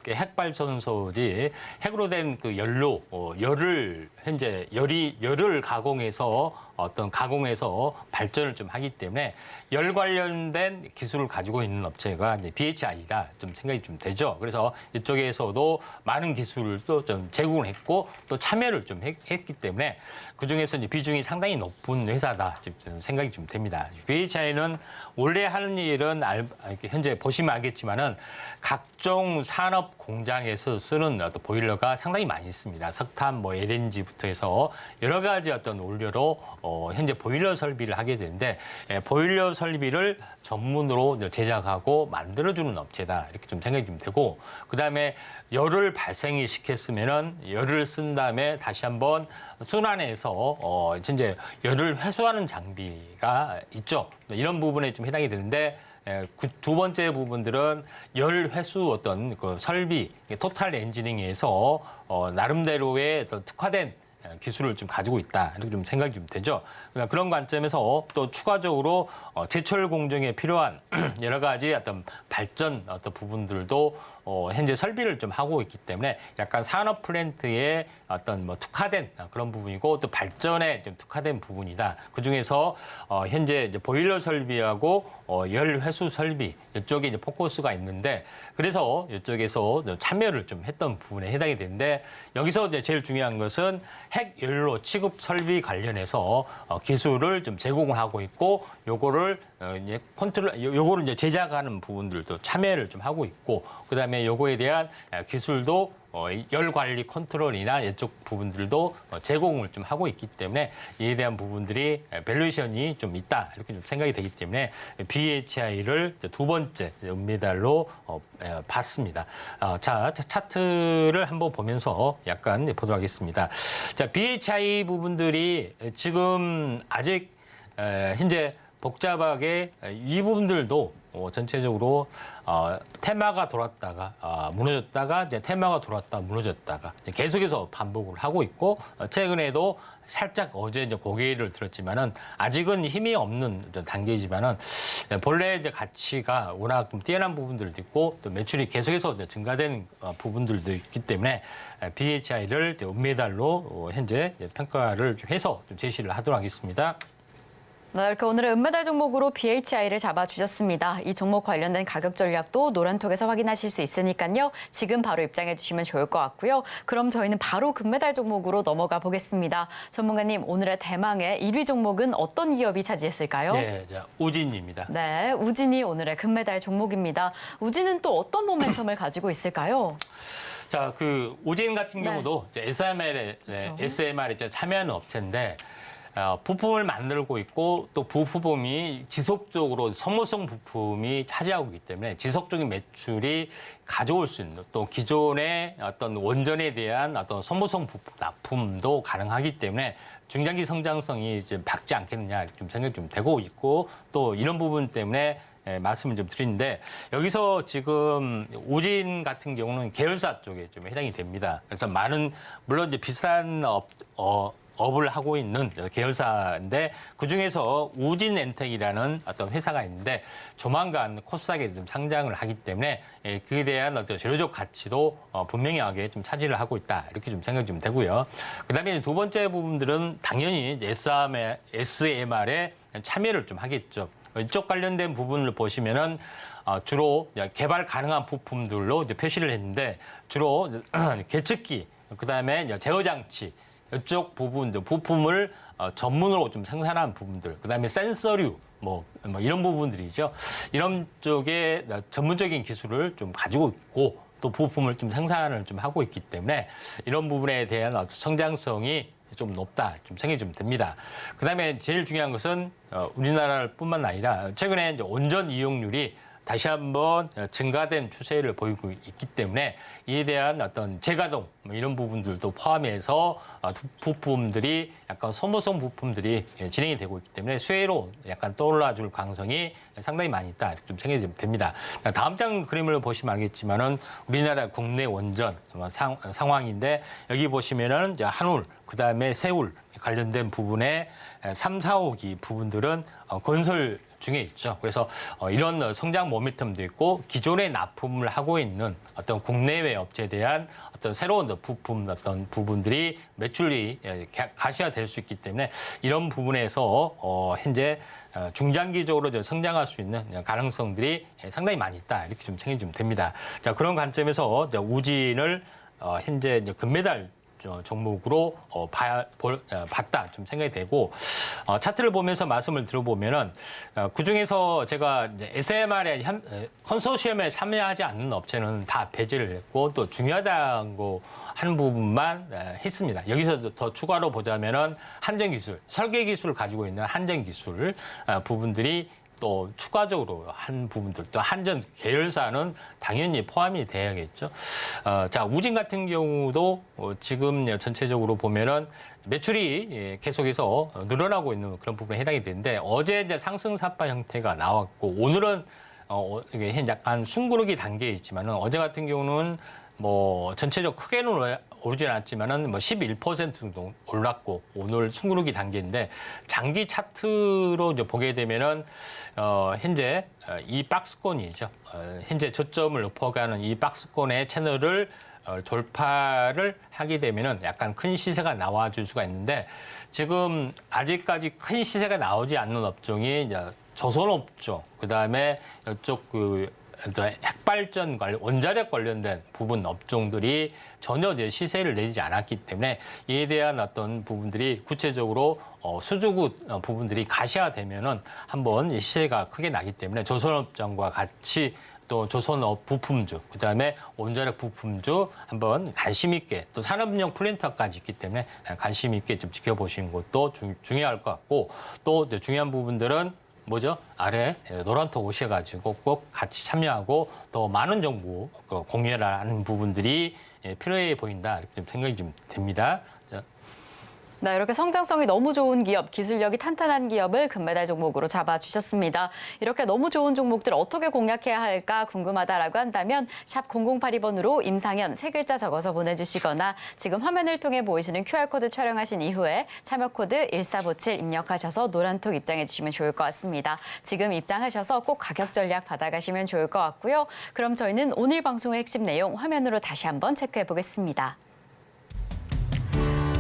핵발전소지 핵으로 된 그 열로 열을 현재 열을 가공해서 발전을 좀 하기 때문에 열 관련된 기술을 가지고 있는 업체가 이제 BHI다 좀 생각이 좀 되죠. 그래서 이쪽에서도 많은 기술을 또 좀 제공을 했고 또 참여를 좀 했기 때문에 그 중에서 이제 비중이 상당히 높은 회사다 좀 생각이 좀 됩니다. BHI는 원래 하는 일은 현재 보시면 알겠지만은 각종 산업 공장에서 쓰는 어떤 보일러가 상당히 많이 있습니다. 석탄, 뭐 LNG부터 해서 여러 가지 어떤 원료로 현재 보일러 설비를 하게 되는데 보일러 설비를 전문으로 제작하고 만들어주는 업체다 이렇게 좀 생각이 좀 되고 그다음에 열을 발생이 시켰으면은 열을 쓴 다음에 다시 한번 순환해서 현재 열을 회수하는 장비가 있죠. 이런 부분에 좀 해당이 되는데. 두 번째 부분들은 열 회수 어떤 그 설비, 토탈 엔지니어링에서 나름대로의 어떤 특화된 기술을 좀 가지고 있다 이렇게 좀 생각이 좀 되죠. 그런 관점에서 또 추가적으로 제철 공정에 필요한 여러 가지 어떤 발전 어떤 부분들도 현재 설비를 좀 하고 있기 때문에 약간 산업 플랜트의 어떤 뭐 특화된 그런 부분이고 또 발전에 좀 특화된 부분이다. 그 중에서 현재 이제 보일러 설비하고 열 회수 설비 이쪽에 이제 포커스가 있는데 그래서 이쪽에서 참여를 좀 했던 부분에 해당이 되는데 여기서 이제 제일 중요한 것은 핵연료 취급 설비 관련해서 기술을 좀 제공을 하고 있고 요거를 이제 요거를 이제 제작하는 부분들도 참여를 좀 하고 있고 그다음에 때문에 요거에 대한 기술도 열 관리 컨트롤이나 이쪽 부분들도 제공을 좀 하고 있기 때문에 이에 대한 부분들이 밸류에이션이 좀 있다 이렇게 좀 생각이 되기 때문에 BHI를 두 번째 은메달로 봤습니다. 자, 차트를 한번 보면서 약간 보도록 하겠습니다. 자, BHI 부분들이 지금 아직 현재 복잡하게 이 부분들도 전체적으로 테마가 돌았다가 무너졌다가 이제 테마가 돌았다가 무너졌다가 이제 계속해서 반복을 하고 있고 최근에도 살짝 어제 이제 고개를 들었지만은 아직은 힘이 없는 단계이지만은 본래 이제 가치가 워낙 좀 뛰어난 부분들도 있고 또 매출이 계속해서 이제 증가된 부분들도 있기 때문에 BHI를 은메달로 현재 평가를 해서 좀 제시를 하도록 하겠습니다. 네, 이렇게 오늘의 은메달 종목으로 BHI를 잡아주셨습니다. 이 종목 관련된 가격 전략도 노란톡에서 확인하실 수 있으니까요. 지금 바로 입장해 주시면 좋을 것 같고요. 그럼 저희는 바로 금메달 종목으로 넘어가 보겠습니다. 전문가님, 오늘의 대망의 1위 종목은 어떤 기업이 차지했을까요? 네, 자, 우진입니다. 네, 우진이 오늘의 금메달 종목입니다. 우진은 또 어떤 모멘텀을 가지고 있을까요? 자, 그 우진 같은 네. 경우도 이제 그렇죠. SMR에 참여하는 업체인데 부품을 만들고 있고 또 부품이 지속적으로 소모성 부품이 차지하고 있기 때문에 지속적인 매출이 가져올 수 있는 또 기존의 어떤 원전에 대한 어떤 소모성 부품 납품도 가능하기 때문에 중장기 성장성이 이제 박지 않겠느냐 좀 생각이 좀 되고 있고 또 이런 부분 때문에 말씀을 좀 드리는데 여기서 지금 우진 같은 경우는 계열사 쪽에 좀 해당이 됩니다. 그래서 많은 물론 이제 비슷한 업을 하고 있는 계열사인데 그중에서 우진엔텍이라는 어떤 회사가 있는데 조만간 코스닥에 좀 상장을 하기 때문에 그에 대한 어떤 재료적 가치도 분명하게 좀 차지를 하고 있다 이렇게 좀 생각이 좀 되고요. 그다음에 두 번째 부분들은 당연히 SMR에 참여를 좀 하겠죠. 이쪽 관련된 부분을 보시면은 주로 개발 가능한 부품들로 이제 표시를 했는데 주로 계측기, 그다음에 제어 장치 이쪽 부분들 부품을 전문으로 좀 생산한 부분들, 그다음에 센서류 뭐 이런 부분들이죠. 이런 쪽에 전문적인 기술을 좀 가지고 있고 또 부품을 좀 생산을 좀 하고 있기 때문에 이런 부분에 대한 성장성이 좀 높다, 좀 생각이 좀 듭니다. 그다음에 제일 중요한 것은 우리나라뿐만 아니라 최근에 이제 온전 이용률이 다시 한번 증가된 추세를 보이고 있기 때문에 이에 대한 어떤 재가동 이런 부분들도 포함해서 부품들이 약간 소모성 부품들이 진행이 되고 있기 때문에 수혜로 약간 떠올라줄 가능성이 상당히 많이 있다 이렇게 좀 생각이 좀 됩니다. 다음 장 그림을 보시면 알겠지만은 우리나라 국내 원전 상황인데 여기 보시면은 이제 한울 그다음에 세울 관련된 부분에 3, 4호기 부분들은 건설 중에 있죠. 그래서 이런 성장 모멘텀도 있고 기존에 납품을 하고 있는 어떤 국내외 업체에 대한 어떤 새로운 부품 어떤 부분들이 매출이 가시화될 수 있기 때문에 이런 부분에서 현재 중장기적으로 성장할 수 있는 가능성들이 상당히 많이 있다 이렇게 좀 생각이 좀 됩니다. 자, 그런 관점에서 우진을 현재 금메달 종목으로 봤다 좀 생각이 되고 차트를 보면서 말씀을 들어보면은 그 중에서 제가 이제 SMR의 컨소시엄에 참여하지 않는 업체는 다 배제를 했고 또 중요하다고 한 부분만 했습니다. 여기서 더 추가로 보자면은 한전기술 설계 기술을 가지고 있는 한전기술 부분들이 또 추가적으로 한 부분들, 또 한전 계열사는 당연히 포함이 돼야겠죠. 자, 우진 같은 경우도 지금 전체적으로 보면은 매출이 계속해서 늘어나고 있는 그런 부분에 해당이 되는데 어제 이제 상승사파 형태가 나왔고 오늘은 이게 약간 숨고르기 단계에 있지만은 어제 같은 경우는 뭐 전체적 크게는 오르진 않았지만은 뭐 11% 정도 올랐고 오늘 숨고르기 단계인데 장기 차트로 이제 보게 되면은 현재 이 박스권이죠. 현재 저점을 높여가는 이 박스권의 채널을 돌파를 하게 되면은 약간 큰 시세가 나와줄 수가 있는데 지금 아직까지 큰 시세가 나오지 않는 업종이 이제 조선업종, 그다음에 이쪽 핵발전 관련, 원자력 관련된 부분 업종들이 전혀 이제 시세를 내지 않았기 때문에 이에 대한 어떤 부분들이 구체적으로 수주구 부분들이 가시화되면은 한번 시세가 크게 나기 때문에 조선업종과 같이 또 조선업 부품주, 그다음에 원자력 부품주 한번 관심 있게 또 산업용 플랜트까지 있기 때문에 관심 있게 좀 지켜보시는 것도 중요할 것 같고 또 이제 중요한 부분들은 뭐죠? 아래 노란톡 오셔가지고 꼭 같이 참여하고 더 많은 정보 공유를 하는 부분들이 필요해 보인다 이렇게 좀 생각이 좀 됩니다. 네, 이렇게 성장성이 너무 좋은 기업, 기술력이 탄탄한 기업을 금메달 종목으로 잡아주셨습니다. 이렇게 너무 좋은 종목들 어떻게 공략해야 할까 궁금하다라고 한다면 샵 0082번으로 임상현 세 글자 적어서 보내주시거나 지금 화면을 통해 보이시는 QR코드 촬영하신 이후에 참여코드 1457 입력하셔서 노란톡 입장해 주시면 좋을 것 같습니다. 지금 입장하셔서 꼭 가격 전략 받아가시면 좋을 것 같고요. 그럼 저희는 오늘 방송의 핵심 내용 화면으로 다시 한번 체크해 보겠습니다.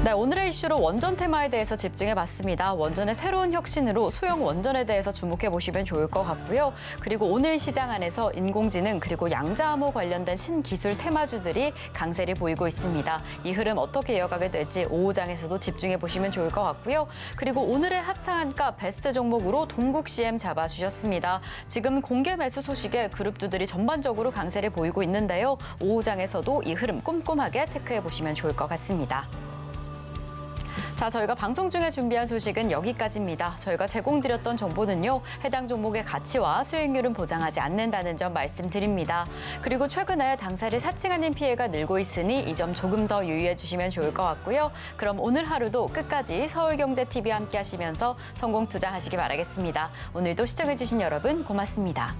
네, 오늘의 이슈로 원전 테마에 대해서 집중해봤습니다. 원전의 새로운 혁신으로 소형 원전에 대해서 주목해보시면 좋을 것 같고요. 그리고 오늘 시장 안에서 인공지능 그리고 양자암호 관련된 신기술 테마주들이 강세를 보이고 있습니다. 이 흐름 어떻게 이어가게 될지 5호장에서도 집중해보시면 좋을 것 같고요. 그리고 오늘의 핫상한가 베스트 종목으로 동국CM 잡아주셨습니다. 지금 공개 매수 소식에 그룹주들이 전반적으로 강세를 보이고 있는데요. 5호장에서도 이 흐름 꼼꼼하게 체크해보시면 좋을 것 같습니다. 자, 저희가 방송 중에 준비한 소식은 여기까지입니다. 저희가 제공드렸던 정보는요, 해당 종목의 가치와 수익률은 보장하지 않는다는 점 말씀드립니다. 그리고 최근에 당사를 사칭하는 피해가 늘고 있으니 이 점 조금 더 유의해 주시면 좋을 것 같고요. 그럼 오늘 하루도 끝까지 서울경제TV와 함께 하시면서 성공 투자하시기 바라겠습니다. 오늘도 시청해 주신 여러분 고맙습니다.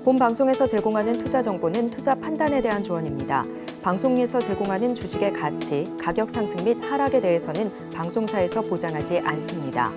본 방송에서 제공하는 투자 정보는 투자 판단에 대한 조언입니다. 방송에서 제공하는 주식의 가치, 가격 상승 및 하락에 대해서는 방송사에서 보장하지 않습니다.